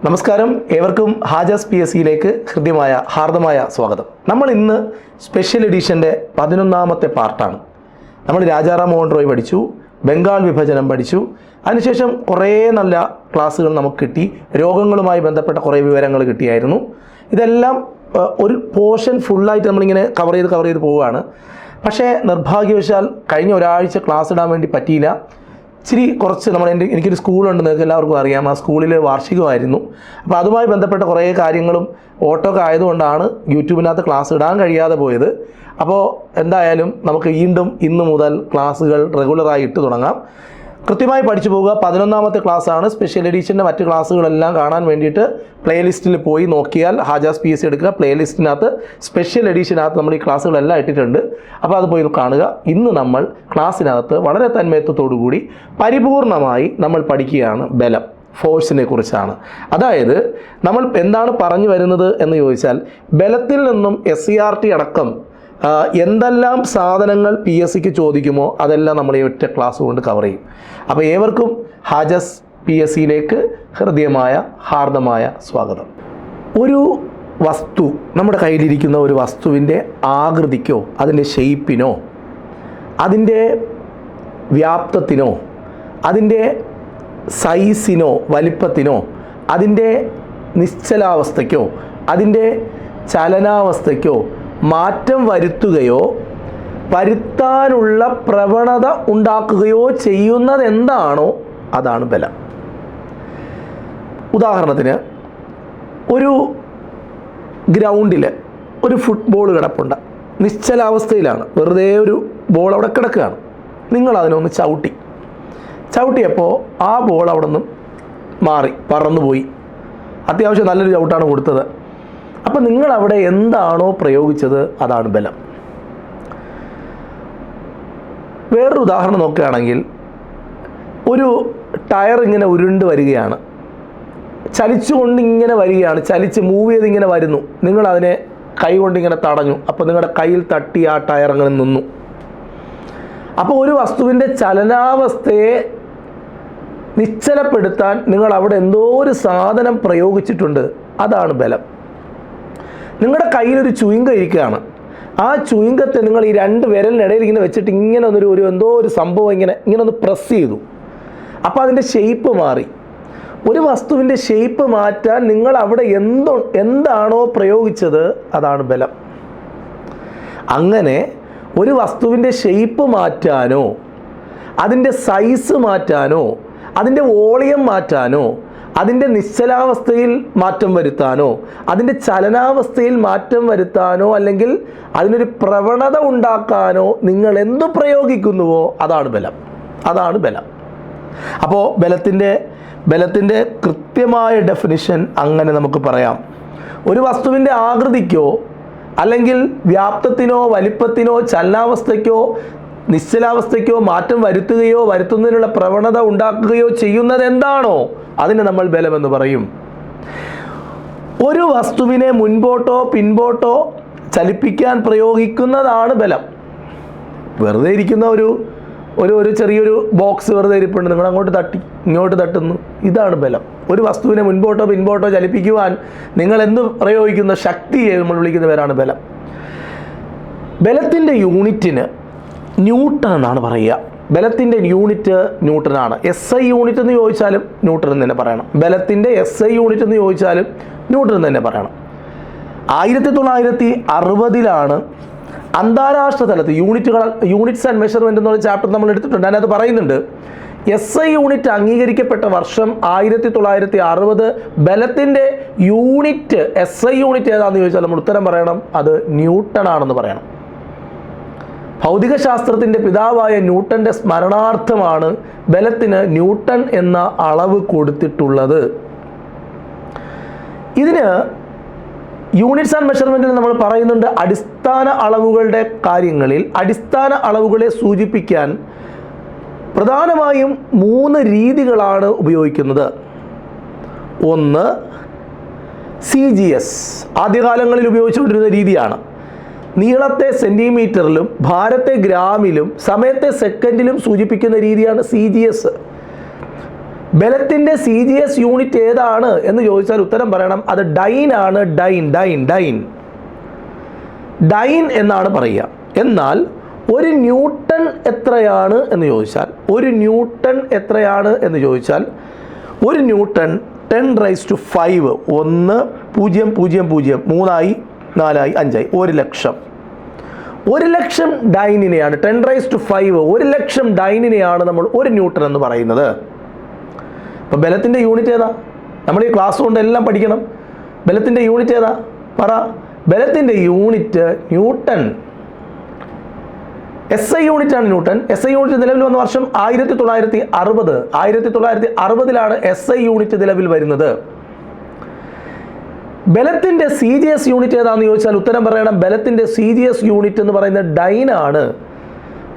നമസ്കാരം, ഏവർക്കും ഹാജസ് PSCയിലേക്ക് ഹൃദ്യമായ ഹാർദമായ സ്വാഗതം. നമ്മൾ ഇന്ന് സ്പെഷ്യൽ എഡിഷൻ്റെ 11ാമത്തെ പാർട്ടാണ്. നമ്മൾ രാജാറാം മോഹൻ റോയ് പഠിച്ചു, ബംഗാൾ വിഭജനം പഠിച്ചു. അതിനുശേഷം കുറേ നല്ല ക്ലാസ്സുകൾ നമുക്ക് കിട്ടി, രോഗങ്ങളുമായി ബന്ധപ്പെട്ട കുറേ വിവരങ്ങൾ കിട്ടിയായിരുന്നു. ഇതെല്ലാം ഒരു പോർഷൻ ഫുള്ളായിട്ട് നമ്മളിങ്ങനെ കവർ ചെയ്ത് പോവുകയാണ്. പക്ഷേ നിർഭാഗ്യവശാൽ കഴിഞ്ഞ ഒരാഴ്ച ക്ലാസ് ഇടാൻ വേണ്ടി പറ്റിയില്ല. ഇച്ചിരി കുറച്ച് എനിക്കൊരു സ്കൂളുണ്ട്, നിങ്ങൾക്ക് എല്ലാവർക്കും അറിയാം. ആ സ്കൂളിൽ വാർഷികമായിരുന്നു. അപ്പോൾ അതുമായി ബന്ധപ്പെട്ട കുറേ കാര്യങ്ങളും ഓട്ടമൊക്കെ ആയതുകൊണ്ടാണ് യൂട്യൂബിനകത്ത് ക്ലാസ് ഇടാൻ കഴിയാതെ പോയത്. അപ്പോൾ എന്തായാലും നമുക്ക് വീണ്ടും ഇന്ന് മുതൽ ക്ലാസ്സുകൾ റെഗുലറായി ഇട്ട് തുടങ്ങാം. കൃത്യമായി പഠിച്ചു പോകുക. 11ാമത്തെ ക്ലാസ്സാണ്. സ്പെഷ്യൽ എഡിഷൻ്റെ മറ്റ് ക്ലാസ്സുകളെല്ലാം കാണാൻ വേണ്ടിയിട്ട് പ്ലേലിസ്റ്റിൽ പോയി നോക്കിയാൽ ഹാജാസ് PSC എടുക്കുക. പ്ലേലിസ്റ്റിനകത്ത് സ്പെഷ്യൽ എഡിഷനകത്ത് നമ്മൾ ഈ ക്ലാസ്സുകളെല്ലാം ഇട്ടിട്ടുണ്ട്. അപ്പോൾ അത് പോയി കാണുക. ഇന്ന് നമ്മൾ ക്ലാസ്സിനകത്ത് വളരെ തന്മയത്വത്തോടുകൂടി പരിപൂർണമായി നമ്മൾ പഠിക്കുകയാണ് ബലം, ഫോഴ്സിനെ കുറിച്ചാണ്. അതായത് നമ്മൾ എന്താണ് പറഞ്ഞു വരുന്നത് എന്ന് ചോദിച്ചാൽ, ബലത്തിൽ നിന്നും SCERT അടക്കം എന്തെല്ലാം സാധനങ്ങൾ PSCക്ക് ചോദിക്കുമോ അതെല്ലാം നമ്മൾ ഈ ഒറ്റ ക്ലാസ് കൊണ്ട് കവർ ചെയ്യും. അപ്പോൾ ഏവർക്കും ഹാജസ് PSCയിലേക്ക് ഹൃദ്യമായ ഹാർദമായ സ്വാഗതം. ഒരു വസ്തു, നമ്മുടെ കയ്യിലിരിക്കുന്ന ഒരു വസ്തുവിൻ്റെ ആകൃതിക്കോ അതിൻ്റെ ഷെയ്പ്പിനോ അതിൻ്റെ വ്യാപ്തത്തിനോ അതിൻ്റെ സൈസിനോ വലിപ്പത്തിനോ അതിൻ്റെ നിശ്ചലാവസ്ഥയ്ക്കോ അതിൻ്റെ ചലനാവസ്ഥയ്ക്കോ മാറ്റം വരുത്തുകയോ വരുത്താനുള്ള പ്രവണത ഉണ്ടാക്കുകയോ ചെയ്യുന്നത് എന്താണോ അതാണ് ബലം. ഉദാഹരണത്തിന്, ഒരു ഗ്രൗണ്ടിൽ ഒരു ഫുട്ബോൾ കിടപ്പുണ്ട്, നിശ്ചലാവസ്ഥയിലാണ്, വെറുതെ ഒരു ബോൾ അവിടെ കിടക്കുകയാണ്. നിങ്ങൾ അതിനൊന്ന് ചവിട്ടിയപ്പോൾ ആ ബോൾ അവിടെ നിന്നും മാറി പറന്നുപോയി. അത്യാവശ്യം നല്ലൊരു ചവിട്ടാണ് കൊടുത്തത്. അപ്പം നിങ്ങളവിടെ എന്താണോ പ്രയോഗിച്ചത് അതാണ് ബലം. വേറൊരു ഉദാഹരണം നോക്കുകയാണെങ്കിൽ, ഒരു ടയർ ഇങ്ങനെ ഉരുണ്ട് വരികയാണ്, ചലിച്ചുകൊണ്ടിങ്ങനെ വരികയാണ്, മൂവ് ചെയ്തിങ്ങനെ വരുന്നു. നിങ്ങളതിനെ കൈ കൊണ്ടിങ്ങനെ തടഞ്ഞു. അപ്പോൾ നിങ്ങളുടെ കയ്യിൽ തട്ടി ആ ടയർ അങ്ങനെ നിന്നു. അപ്പോൾ ഒരു വസ്തുവിൻ്റെ ചലനാവസ്ഥയെ നിശ്ചലപ്പെടുത്താൻ നിങ്ങൾ അവിടെ എന്തോ ഒരു സാധനം പ്രയോഗിച്ചിട്ടുണ്ട്, അതാണ് ബലം. നിങ്ങളുടെ കയ്യിലൊരു ചുയിങ്കം ഇരിക്കുകയാണ്. ആ ചുയിങ്കത്തെ നിങ്ങൾ ഈ രണ്ട് വിരലിനിടയിൽ ഇങ്ങനെ വെച്ചിട്ട് ഇങ്ങനെ എന്തോ ഒരു സംഭവം ഇങ്ങനെ ഒന്ന് പ്രസ് ചെയ്തു. അപ്പോൾ അതിൻ്റെ ഷേപ്പ് മാറി. ഒരു വസ്തുവിൻ്റെ ഷേപ്പ് മാറ്റാൻ നിങ്ങൾ അവിടെ എന്താണോ പ്രയോഗിച്ചത് അതാണ് ബലം. അങ്ങനെ ഒരു വസ്തുവിൻ്റെ ഷേപ്പ് മാറ്റാനോ അതിൻ്റെ സൈസ് മാറ്റാനോ അതിൻ്റെ വോളിയം മാറ്റാനോ അതിൻ്റെ നിശ്ചലാവസ്ഥയിൽ മാറ്റം വരുത്താനോ അതിൻ്റെ ചലനാവസ്ഥയിൽ മാറ്റം വരുത്താനോ അല്ലെങ്കിൽ അതിനൊരു പ്രവണത ഉണ്ടാക്കാനോ നിങ്ങൾ എന്തു പ്രയോഗിക്കുന്നുവോ അതാണ് ബലം. അപ്പോൾ ബലത്തിൻ്റെ കൃത്യമായ ഡെഫിനിഷൻ അങ്ങനെ നമുക്ക് പറയാം. ഒരു വസ്തുവിൻ്റെ ആകൃതിക്കോ അല്ലെങ്കിൽ വ്യാപ്തത്തിനോ വലിപ്പത്തിനോ ചലനാവസ്ഥയ്ക്കോ നിശ്ചലാവസ്ഥയ്ക്കോ മാറ്റം വരുത്തുന്നതിനുള്ള പ്രവണത ഉണ്ടാക്കുകയോ ചെയ്യുന്നത് എന്താണോ അതിനെ നമ്മൾ ബലമെന്ന് പറയും. ഒരു വസ്തുവിനെ മുൻപോട്ടോ പിൻപോട്ടോ ചലിപ്പിക്കാൻ പ്രയോഗിക്കുന്നതാണ് ബലം. വെറുതെ ഇരിക്കുന്ന ഒരു ചെറിയൊരു ബോക്സ് വെറുതെ ഇരിപ്പുണ്ട്, നിങ്ങൾ അങ്ങോട്ട് തട്ടി ഇങ്ങോട്ട് തട്ടുന്നു, ഇതാണ് ബലം. ഒരു വസ്തുവിനെ മുൻപോട്ടോ പിൻപോട്ടോ ചലിപ്പിക്കുവാൻ നിങ്ങൾ എന്ത് പ്രയോഗിക്കുന്ന ശക്തിയെ നമ്മൾ വിളിക്കുന്ന പേരാണ് ബലം. ബലത്തിൻ്റെ ന്യൂട്ടൺ എന്നാണ് പറയുക. ബലത്തിൻ്റെ യൂണിറ്റ് ന്യൂട്ടനാണ്. SI യൂണിറ്റ് എന്ന് ചോദിച്ചാലും ന്യൂട്ടൺ എന്ന് തന്നെ പറയണം. ബലത്തിൻ്റെ SI യൂണിറ്റ് എന്ന് ചോദിച്ചാലും ന്യൂട്ടൺ എന്ന് തന്നെ പറയണം. 1960 അന്താരാഷ്ട്ര തലത്തിൽ യൂണിറ്റ്സ് ആൻഡ് മെഷർമെൻറ്റ് എന്നുള്ള ചാപ്റ്റർ നമ്മൾ എടുത്തിട്ടുണ്ട്. അതിനകത്ത് പറയുന്നുണ്ട് SI യൂണിറ്റ് അംഗീകരിക്കപ്പെട്ട വർഷം 1960. ബലത്തിൻ്റെ യൂണിറ്റ് SI യൂണിറ്റ് ഏതാണെന്ന് ചോദിച്ചാൽ നമ്മൾ ഉത്തരം പറയണം, അത് ന്യൂട്ടൺ ആണെന്ന് പറയണം. ഭൗതികശാസ്ത്രത്തിൻ്റെ പിതാവായ ന്യൂട്ടൻ്റെ സ്മരണാർത്ഥമാണ് ബലത്തിന് ന്യൂട്ടൺ എന്ന അളവ് കൊടുത്തിട്ടുള്ളത്. ഇതിന് യൂണിറ്റ്സ് ആൻഡ് മെഷർമെൻറ്റിൽ നമ്മൾ പറയുന്നുണ്ട്, അടിസ്ഥാന അളവുകളുടെ കാര്യങ്ങളിൽ അടിസ്ഥാന അളവുകളെ സൂചിപ്പിക്കാൻ പ്രധാനമായും 3 രീതികളാണ് ഉപയോഗിക്കുന്നത്. ഒന്ന് CGS, ആദ്യകാലങ്ങളിൽ ഉപയോഗിച്ചുകൊണ്ടിരുന്ന രീതിയാണ്. നീളത്തെ സെൻറ്റിമീറ്ററിലും ഭാരത്തെ ഗ്രാമിലും സമയത്തെ സെക്കൻഡിലും സൂചിപ്പിക്കുന്ന രീതിയാണ് CGS. ബലത്തിൻ്റെ CGS യൂണിറ്റ് ഏതാണ് എന്ന് ചോദിച്ചാൽ ഉത്തരം പറയണം, അത് ഡൈൻ ആണ്. ഡൈൻ എന്നാണ് പറയുക. എന്നാൽ ഒരു ന്യൂട്ടൺ എത്രയാണ് എന്ന് ചോദിച്ചാൽ ഒരു ന്യൂട്ടൺ 10⁵ 1 0 0 0 3 4 5 1 ലക്ഷം. 1 ലക്ഷം ഡൈനിനെയാണ് 10⁵ 1 ലക്ഷം ഡൈനിനെയാണ് നമ്മൾ ഒരു ന്യൂട്ടൺ എന്ന് പറയുന്നത്. അപ്പോൾ ബലത്തിൻ്റെ യൂണിറ്റ് ഏതാ? നമ്മൾ ഈ ക്ലാസ് കൊണ്ട് എല്ലാം പഠിക്കണം. ബലത്തിൻ്റെ യൂണിറ്റ് ഏതാ? പറ. ബലത്തിൻ്റെ യൂണിറ്റ് ന്യൂട്ടൺ. SI യൂണിറ്റാണ് ന്യൂട്ടൺ. SI യൂണിറ്റ് നിലവിൽ വന്ന വർഷം 1960. 1960 SI യൂണിറ്റ് നിലവിൽ വരുന്നത്. ബലത്തിൻ്റെ CGS യൂണിറ്റ് ഏതാണെന്ന് ചോദിച്ചാൽ ഉത്തരം പറയണം, ബലത്തിൻ്റെ CGS യൂണിറ്റ് എന്ന് പറയുന്നത് ഡൈൻ ആണ്.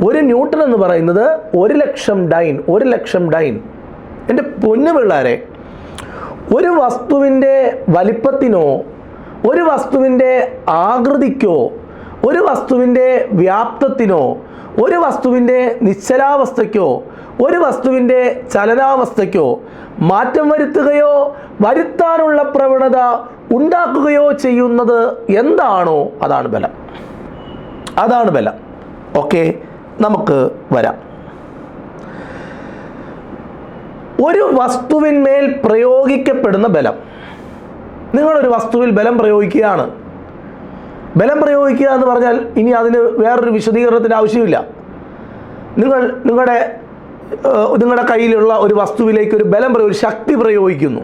ഒരു ന്യൂട്ടൺ എന്ന് പറയുന്നത് 1 ലക്ഷം ഡൈൻ. 1 ലക്ഷം ഡൈൻ. എൻ്റെ പൊന്നു പിള്ളേരെ, ഒരു വസ്തുവിൻ്റെ വലിപ്പത്തിനോ ഒരു വസ്തുവിൻ്റെ ആകൃതിക്കോ ഒരു വസ്തുവിൻ്റെ വ്യാപ്തത്തിനോ ഒരു വസ്തുവിൻ്റെ നിശ്ചലാവസ്ഥയ്ക്കോ ഒരു വസ്തുവിൻ്റെ ചലനാവസ്ഥയ്ക്കോ മാറ്റം വരുത്തുകയോ വരുത്താനുള്ള പ്രവണത ഉണ്ടാക്കുകയോ ചെയ്യുന്നത് എന്താണോ അതാണ് ബലം. അതാണ് ബലം. ഓക്കെ, നമുക്ക് വരാം. ഒരു വസ്തുവിന്മേൽ പ്രയോഗിക്കപ്പെടുന്ന ബലം. നിങ്ങളൊരു വസ്തുവിൽ ബലം പ്രയോഗിക്കുകയാണ്. ബലം പ്രയോഗിക്കുക എന്ന് പറഞ്ഞാൽ ഇനി അതിന് വേറൊരു വിശദീകരണത്തിൻ്റെ ആവശ്യമില്ല. നിങ്ങളുടെ കയ്യിലുള്ള ഒരു വസ്തുവിലേക്ക് ഒരു ബലം ഒരു ശക്തി പ്രയോഗിക്കുന്നു.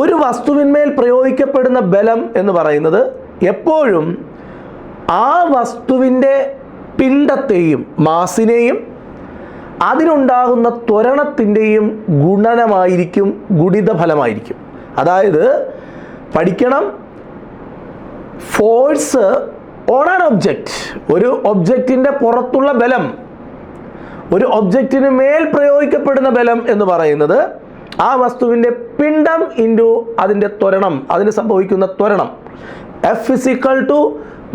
ഒരു വസ്തുവിന്മേൽ പ്രയോഗിക്കപ്പെടുന്ന ബലം എന്ന് പറയുന്നത് എപ്പോഴും ആ വസ്തുവിൻ്റെ പിണ്ഡത്തെയും മാസിനെയും അതിനുണ്ടാകുന്ന ത്വരണത്തിൻ്റെയും ഗുണനമായിരിക്കും, ഗുണിതഫലമായിരിക്കും. അതായത് പഠിക്കണം, ഫോഴ്സ് ഓൺ ആൻ ഒബ്ജക്റ്റ്, ഒരു ഒബ്ജക്റ്റിൻ്റെ പുറത്തുള്ള ബലം, ഒരു ഒബ്ജക്റ്റിന് മേൽ പ്രയോഗിക്കപ്പെടുന്ന ബലം എന്ന് പറയുന്നത് ആ വസ്തുവിൻ്റെ പിണ്ഡം ഇൻറ്റു അതിൻ്റെ ത്വരണം, അതിന് സംഭവിക്കുന്ന ത്വരണം. F =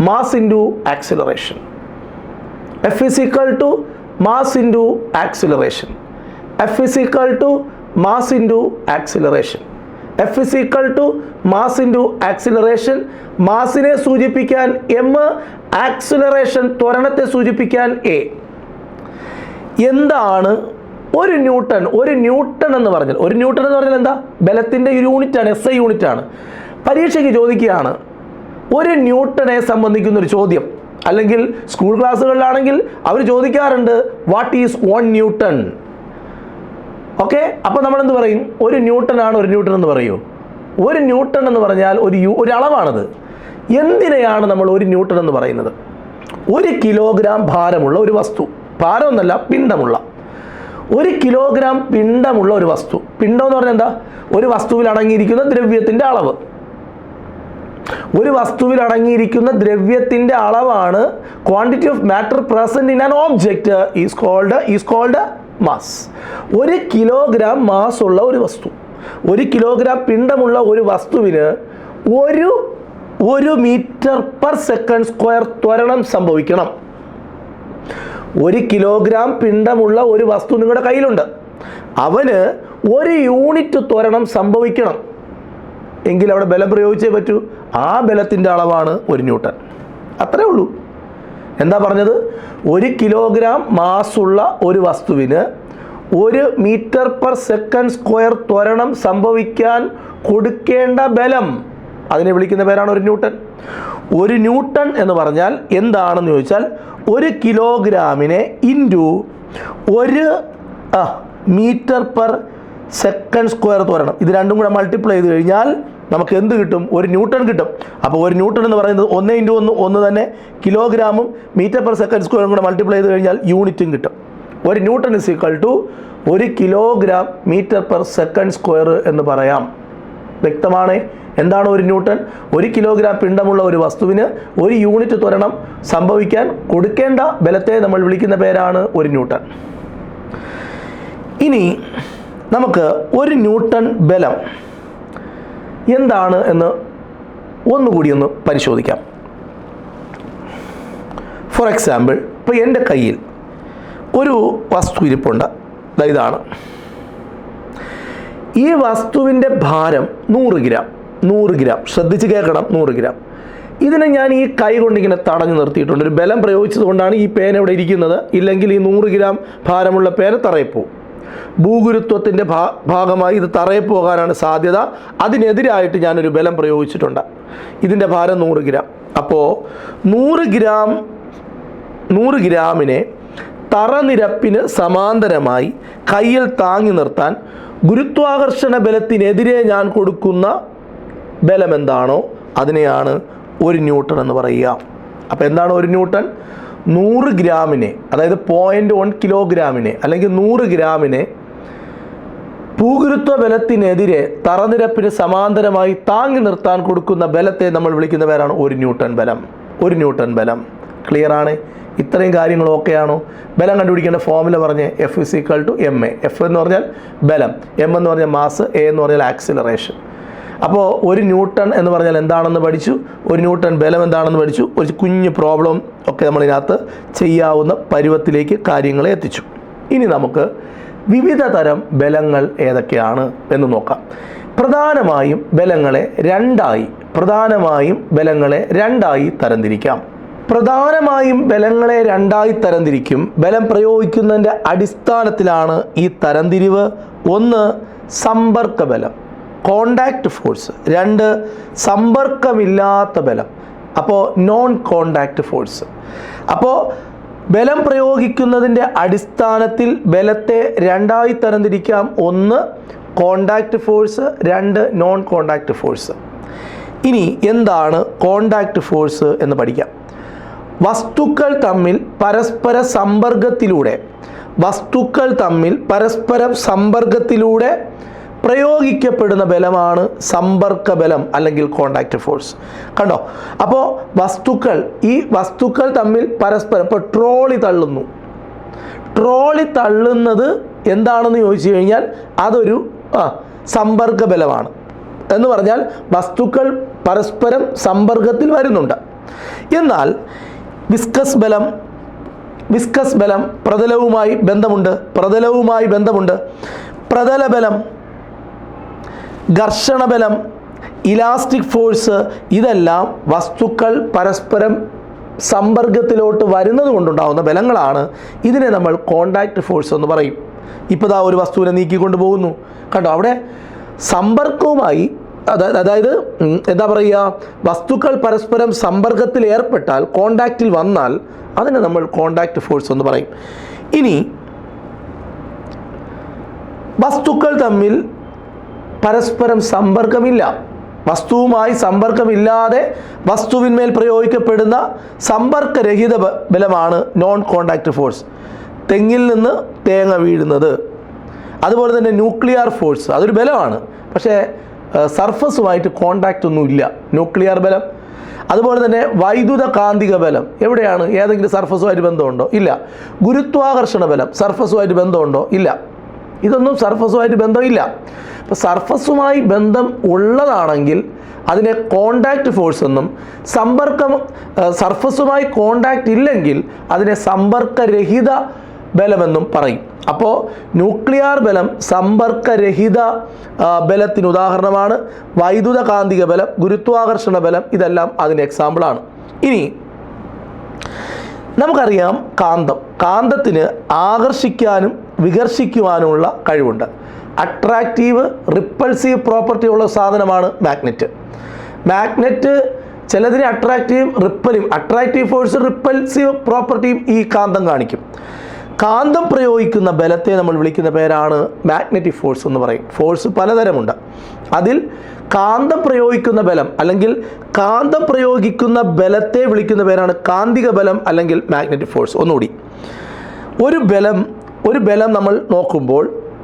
mass into acceleration. F = mass into acceleration. F = mass into acceleration. F = mass into acceleration. മാസിനെ സൂചിപ്പിക്കാൻ M, ആക്സിലറേഷൻ ത്വരണത്തെ സൂചിപ്പിക്കാൻ A. എന്താണ് ഒരു ന്യൂട്ടൺ? ഒരു ന്യൂട്ടൺ എന്ന് പറഞ്ഞാൽ എന്താ? ബലത്തിൻ്റെ യൂണിറ്റാണ്, SI യൂണിറ്റാണ്. പരീക്ഷയ്ക്ക് ചോദിക്കുകയാണ് ഒരു ന്യൂട്ടനെ സംബന്ധിക്കുന്നൊരു ചോദ്യം, അല്ലെങ്കിൽ സ്കൂൾ ക്ലാസ്സുകളിലാണെങ്കിൽ അവർ ചോദിക്കാറുണ്ട് വാട്ട് ഈസ് 1 ന്യൂട്ടൺ. ഓക്കെ, അപ്പോൾ നമ്മൾ എന്ത് പറയും? ഒരു ന്യൂട്ടൺ എന്ന് പറയൂ. ഒരു ന്യൂട്ടൺ എന്ന് പറഞ്ഞാൽ ഒരു അളവാണത്. എന്തിനെയാണ് നമ്മൾ ഒരു ന്യൂട്ടൺ എന്ന് പറയുന്നത്? 1 കിലോഗ്രാം ഭാരമുള്ള ഒരു വസ്തു, ഭാരമൊന്നല്ല പിണ്ഡമുള്ള, 1 കിലോഗ്രാം പിണ്ഡമുള്ള ഒരു വസ്തു. പിണ്ഡം എന്ന് പറഞ്ഞാൽ എന്താ? ഒരു വസ്തുവിൽ അടങ്ങിയിരിക്കുന്ന ദ്രവ്യത്തിൻ്റെ അളവ്. ഒരു വസ്തുവിൽ അടങ്ങിയിരിക്കുന്ന ദ്രവ്യത്തിൻ്റെ അളവാണ് quantity of matter present in an object is called mass. 1 kilogram mass ഉള്ള ഒരു വസ്തു, 1 കിലോഗ്രാം പിണ്ഡമുള്ള ഒരു വസ്തുവിന് 1 മീറ്റർ/സെക്കൻഡ് സ്ക്വയർ ത്വരണം സംഭവിക്കണം. 1 കിലോഗ്രാം പിണ്ഡമുള്ള ഒരു വസ്തു നിങ്ങളുടെ കയ്യിലുണ്ട്, അവന് 1 യൂണിറ്റ് ത്വരണം സംഭവിക്കണം എങ്കിൽ അവിടെ ബലം പ്രയോഗിച്ചേ പറ്റൂ. ആ ബലത്തിൻ്റെ അളവാണ് 1 ന്യൂട്ടൺ. അത്രേ ഉള്ളൂ. എന്താ പറഞ്ഞത്? 1 കിലോഗ്രാം മാസുള്ള ഒരു വസ്തുവിന് 1 മീറ്റർ/സെക്കൻഡ് സ്ക്വയർ ത്വരണം സംഭവിക്കാൻ കൊടുക്കേണ്ട ബലം, അതിനെ വിളിക്കുന്ന പേരാണ് 1 ന്യൂട്ടൺ. 1 ന്യൂട്ടൺ എന്ന് പറഞ്ഞാൽ എന്താണെന്ന് ചോദിച്ചാൽ 1 കിലോഗ്രാമിനെ ഇൻറ്റു 1 മീറ്റർ/സെക്കൻഡ് സ്ക്വയർ ത്വരണം, ഇത് രണ്ടും കൂടെ മൾട്ടിപ്ലൈ ചെയ്ത് കഴിഞ്ഞാൽ നമുക്ക് എന്ത് കിട്ടും? 1 ന്യൂട്ടൺ കിട്ടും. അപ്പോൾ 1 ന്യൂട്ടൺ എന്ന് പറയുന്നത് 1 × 1 തന്നെ, കിലോഗ്രാമും മീറ്റർ/സെക്കൻഡ് സ്ക്വയറും കൂടെ മൾട്ടിപ്ലൈ ചെയ്ത് കഴിഞ്ഞാൽ യൂണിറ്റും കിട്ടും. 1 ന്യൂട്ടൺ = 1 കിലോഗ്രാം മീറ്റർ/സെക്കൻഡ് സ്ക്വയർ എന്ന് പറയാം. വ്യക്തമാണ്? എന്താണ് 1 ന്യൂട്ടൺ? 1 കിലോഗ്രാം പിണ്ഡമുള്ള ഒരു വസ്തുവിന് 1 യൂണിറ്റ് ത്വരണം സംഭവിക്കാൻ കൊടുക്കേണ്ട ബലത്തെ നമ്മൾ വിളിക്കുന്ന പേരാണ് 1 ന്യൂട്ടൺ. ഇനി നമുക്ക് 1 ന്യൂട്ടൺ ബലം എന്താണ് എന്ന് ഒന്നുകൂടി പരിശോധിക്കാം. ഫോർ എക്സാമ്പിൾ, ഇപ്പോൾ എൻ്റെ കയ്യിൽ ഒരു വസ്തു ഇരിപ്പുണ്ട്. ഇതാണ് ഈ വസ്തുവിൻ്റെ ഭാരം 100 ഗ്രാം. 100 ഗ്രാം, ശ്രദ്ധിച്ച് കേൾക്കണം, 100 ഗ്രാം. ഇതിനെ ഞാൻ ഈ കൈ കൊണ്ടിങ്ങനെ തടഞ്ഞു നിർത്തിയിട്ടുണ്ട്. ഒരു ബലം പ്രയോഗിച്ചത് കൊണ്ടാണ് ഈ പേന ഇവിടെ ഇരിക്കുന്നത്. ഇല്ലെങ്കിൽ ഈ 100 ഗ്രാം ഭാരമുള്ള പേന തറയിപ്പോവും. ഭൂഗുരുത്വത്തിൻ്റെ ഭാഗമായി ഇത് തറയിൽ പോകാനാണ് സാധ്യത. അതിനെതിരായിട്ട് ഞാനൊരു ബലം പ്രയോഗിച്ചിട്ടുണ്ട്. ഇതിൻ്റെ ഭാരം 100 ഗ്രാം. അപ്പോൾ 100 ഗ്രാമിനെ തറനിരപ്പിന് സമാന്തരമായി കയ്യിൽ താങ്ങി നിർത്താൻ ഗുരുത്വാകർഷണ ബലത്തിനെതിരെ ഞാൻ കൊടുക്കുന്ന ബലം എന്താണോ അതിനെയാണ് 1 ന്യൂട്ടൺ എന്ന് പറയുക. അപ്പോൾ എന്താണ് 1 ന്യൂട്ടൺ? 100 ഗ്രാമിനെ, അതായത് 0.1 കിലോഗ്രാമിനെ അല്ലെങ്കിൽ 100 ഗ്രാമിനെ ഭൂഗുരുത്വ ബലത്തിനെതിരെ തറനിരപ്പിന് സമാന്തരമായി താങ്ങി നിർത്താൻ കൊടുക്കുന്ന ബലത്തെ നമ്മൾ വിളിക്കുന്ന പേരാണ് 1 ന്യൂട്ടൺ ബലം. 1 ന്യൂട്ടൺ ബലം. ക്ലിയർ ആണ്? ഇത്രയും കാര്യങ്ങളും ഓക്കെയാണോ? ബലം കണ്ടുപിടിക്കേണ്ട ഫോർമുല പറഞ്ഞ് F = ma. F എന്ന് പറഞ്ഞാൽ ബലം, M എന്ന് പറഞ്ഞാൽ മാസ്, A എന്ന് പറഞ്ഞാൽ ആക്സിലറേഷൻ. അപ്പോൾ 1 ന്യൂട്ടൺ എന്ന് പറഞ്ഞാൽ എന്താണെന്ന് പഠിച്ചു, 1 ന്യൂട്ടൺ ബലം എന്താണെന്ന് പഠിച്ചു. ഒരു കുഞ്ഞു പ്രോബ്ലം ഒക്കെ നമ്മളിതിനകത്ത് ചെയ്യാവുന്ന പരുവത്തിലേക്ക് കാര്യങ്ങളെ എത്തിച്ചു. ഇനി നമുക്ക് വിവിധ തരം ബലങ്ങൾ ഏതൊക്കെയാണ് എന്ന് നോക്കാം. പ്രധാനമായും ബലങ്ങളെ രണ്ടായി തരംതിരിക്കാം. ബലം പ്രയോഗിക്കുന്നതിൻ്റെ അടിസ്ഥാനത്തിലാണ് ഈ തരംതിരിവ്. 1 സമ്പർക്ക ബലം, കോണ്ടാക്ട് ഫോഴ്സ്. 2 സമ്പർക്കമില്ലാത്ത ബലം, അപ്പോൾ നോൺ കോണ്ടാക്ട് ഫോഴ്സ്. അപ്പോൾ ബലം പ്രയോഗിക്കുന്നതിൻ്റെ അടിസ്ഥാനത്തിൽ ബലത്തെ 2ആയി തരംതിരിക്കാം. 1 contact force, 2 non contact force. ഇനി എന്താണ് കോണ്ടാക്ട് ഫോഴ്സ് എന്ന് പഠിക്കാം. വസ്തുക്കൾ തമ്മിൽ പരസ്പര സമ്പർക്കത്തിലൂടെ പ്രയോഗിക്കപ്പെടുന്ന ബലമാണ് സമ്പർക്ക ബലം അല്ലെങ്കിൽ കോണ്ടാക്ട് ഫോഴ്സ്. കണ്ടോ? അപ്പോൾ വസ്തുക്കൾ തമ്മിൽ പരസ്പരം, ഇപ്പോൾ ട്രോളി തള്ളുന്നത് എന്താണെന്ന് ചോദിച്ചു കഴിഞ്ഞാൽ അതൊരു സമ്പർക്ക ബലമാണ്. എന്ന് പറഞ്ഞാൽ വസ്തുക്കൾ പരസ്പരം സമ്പർക്കത്തിൽ വരുന്നുണ്ട്. എന്നാൽ വിസ്കസ് ബലം പ്രതലവുമായി ബന്ധമുണ്ട്. പ്രതലബലം, ഘർഷണബലം, ഇലാസ്റ്റിക് ഫോഴ്സ്, ഇതെല്ലാം വസ്തുക്കൾ പരസ്പരം സമ്പർക്കത്തിലോട്ട് വരുന്നത് കൊണ്ടുണ്ടാകുന്ന ബലങ്ങളാണ്. ഇതിനെ നമ്മൾ കോണ്ടാക്ട് ഫോഴ്സ് എന്ന് പറയും. ഇപ്പോൾ ദാ ഒരു വസ്തുവിനെ നീക്കിക്കൊണ്ട് പോകുന്നു, കണ്ടോ? അവിടെ സമ്പർക്കവുമായി, അതായത് എന്താ പറയുക, വസ്തുക്കൾ പരസ്പരം സമ്പർക്കത്തിൽ ഏർപ്പെട്ടാൽ, കോണ്ടാക്റ്റിൽ വന്നാൽ അതിനെ നമ്മൾ കോണ്ടാക്ട് ഫോഴ്സ് എന്ന് പറയും. ഇനി വസ്തുക്കൾ തമ്മിൽ പരസ്പരം വസ്തുവുമായി സമ്പർക്കമില്ലാതെ വസ്തുവിന്മേൽ പ്രയോഗിക്കപ്പെടുന്ന സമ്പർക്കരഹിത ബലമാണ് നോൺ കോണ്ടാക്ട് ഫോഴ്സ്. തെങ്ങിൽ നിന്ന് തേങ്ങ വീഴുന്നത്. അതുപോലെ തന്നെ ന്യൂക്ലിയർ ഫോഴ്സ്, അതൊരു ബലമാണ്, പക്ഷേ സർഫസുമായിട്ട് കോണ്ടാക്റ്റ് ഒന്നുമില്ല, ന്യൂക്ലിയർ ബലം. അതുപോലെ തന്നെ വൈദ്യുത കാന്തിക ബലം എവിടെയാണ്? ഏതെങ്കിലും സർഫസുമായിട്ട് ബന്ധമുണ്ടോ? ഇല്ല. ഗുരുത്വാകർഷണ ബലം സർഫസുമായിട്ട് ബന്ധമുണ്ടോ? ഇല്ല. ഇതൊന്നും സർഫസുമായിട്ട് ബന്ധമില്ല. അപ്പോൾ സർഫസുമായി ബന്ധം ഉള്ളതാണെങ്കിൽ അതിനെ കോണ്ടാക്റ്റ് ഫോഴ്സ് എന്നും, സർഫസുമായി കോണ്ടാക്റ്റ് ഇല്ലെങ്കിൽ അതിനെ സമ്പർക്കരഹിത ബലമെന്നും പറയും. അപ്പോൾ ന്യൂക്ലിയർ ബലം സമ്പർക്കരഹിത ബലത്തിന് ഉദാഹരണമാണ്. വൈദ്യുത കാന്തിക ബലം, ഗുരുത്വാകർഷണ ബലം, ഇതെല്ലാം അതിന് എക്സാമ്പിളാണ്. ഇനി നമുക്കറിയാം കാന്തത്തിന് ആകർഷിക്കാനും വികർഷിക്കുവാനുമുള്ള കഴിവുണ്ട്. അട്രാക്റ്റീവ്, റിപ്പൾസീവ് പ്രോപ്പർട്ടി ഉള്ള സാധനമാണ് മാഗ്നറ്റ്. ചിലതിന് അട്രാക്റ്റീവ് ഫോഴ്സ്, റിപ്പൾസീവ് പ്രോപ്പർട്ടിയും ഈ കാന്തം കാണിക്കും. കാന്തം പ്രയോഗിക്കുന്ന ബലത്തെ നമ്മൾ വിളിക്കുന്ന പേരാണ് മാഗ്നറ്റിക് ഫോഴ്സ് എന്ന് പറയും. ഫോഴ്സ് പലതരമുണ്ട്. അതിൽ കാന്തം പ്രയോഗിക്കുന്ന ബലം അല്ലെങ്കിൽ കാന്തം പ്രയോഗിക്കുന്ന ബലത്തെ വിളിക്കുന്ന പേരാണ് കാന്തിക ബലം അല്ലെങ്കിൽ മാഗ്നറ്റിക് ഫോഴ്സ്. ഒന്നുകൂടി, ഒരു ബലം നമ്മൾ നോക്കുമ്പോൾ,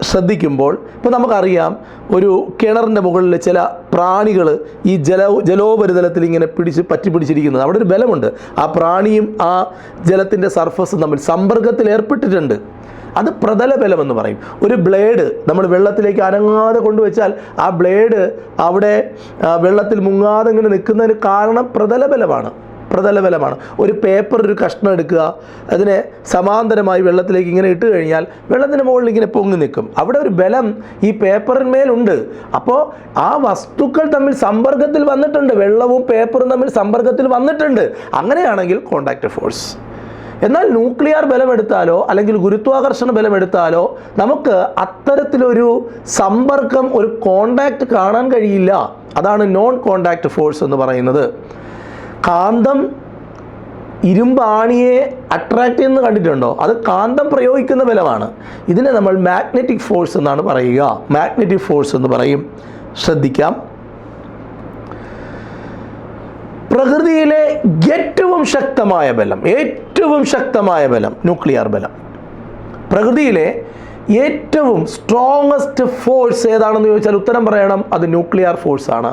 ശ്രദ്ധിക്കുമ്പോൾ, ഇപ്പോൾ നമുക്കറിയാം ഒരു കിണറിൻ്റെ മുകളിൽ ചില പ്രാണികൾ ഈ ജലോപരിതലത്തിൽ ഇങ്ങനെ പറ്റി പിടിച്ചിരിക്കുന്നത്, അവിടെ ഒരു ബലമുണ്ട്. ആ പ്രാണിയും ആ ജലത്തിൻ്റെ സർഫസും തമ്മിൽ സമ്പർക്കത്തിൽ ഏർപ്പെട്ടിട്ടുണ്ട്. അത് പ്രതല ബലം എന്ന് പറയും. ഒരു ബ്ലേഡ് നമ്മൾ വെള്ളത്തിലേക്ക് അനങ്ങാതെ കൊണ്ടുവച്ചാൽ ആ ബ്ലേഡ് അവിടെ വെള്ളത്തിൽ മുങ്ങാതെ ഇങ്ങനെ നിൽക്കുന്നതിന് കാരണം പ്രതല ബലമാണ്. പ്രതലബലമാണ്. ഒരു പേപ്പർ ഒരു കഷ്ണം എടുക്കുക, അതിനെ സമാന്തരമായി വെള്ളത്തിലേക്ക് ഇങ്ങനെ ഇട്ട് കഴിഞ്ഞാൽ വെള്ളത്തിന് മുകളിൽ ഇങ്ങനെ പൊങ്ങി നിൽക്കും. അവിടെ ഒരു ബലം ഈ പേപ്പറിന്മേലുണ്ട്. അപ്പോൾ ആ വസ്തുക്കൾ തമ്മിൽ സമ്പർക്കത്തിൽ വന്നിട്ടുണ്ട്, വെള്ളവും പേപ്പറും തമ്മിൽ സമ്പർക്കത്തിൽ വന്നിട്ടുണ്ട്. അങ്ങനെയാണെങ്കിൽ കോണ്ടാക്റ്റ് ഫോഴ്സ്. എന്നാൽ ന്യൂക്ലിയർ ബലമെടുത്താലോ അല്ലെങ്കിൽ ഗുരുത്വാകർഷണ ബലമെടുത്താലോ നമുക്ക് അത്തരത്തിലൊരു സമ്പർക്കം, ഒരു കോണ്ടാക്റ്റ് കാണാൻ കഴിയില്ല. അതാണ് നോൺ കോണ്ടാക്റ്റ് ഫോഴ്സ് എന്ന് പറയുന്നത്. കാന്തം ഇരുമ്പാണിയെ അട്രാക്റ്റ് ചെയ്യുന്നത് കണ്ടിട്ടുണ്ടോ? അത് കാന്തം പ്രയോഗിക്കുന്ന ബലമാണ്. ഇതിനെ നമ്മൾ മാഗ്നറ്റിക് ഫോഴ്സ് എന്നാണ് പറയുക. മാഗ്നറ്റിക് ഫോഴ്സ് എന്ന് പറയും. ശ്രദ്ധിക്കാം. പ്രകൃതിയിലെ ഏറ്റവും ശക്തമായ ബലം ന്യൂക്ലിയർ ബലം. പ്രകൃതിയിലെ ഏറ്റവും സ്ട്രോങ്ങസ്റ്റ് ഫോഴ്സ് ഏതാണെന്ന് ചോദിച്ചാൽ ഉത്തരം പറയണം, അത് ന്യൂക്ലിയർ ഫോഴ്സ് ആണ്.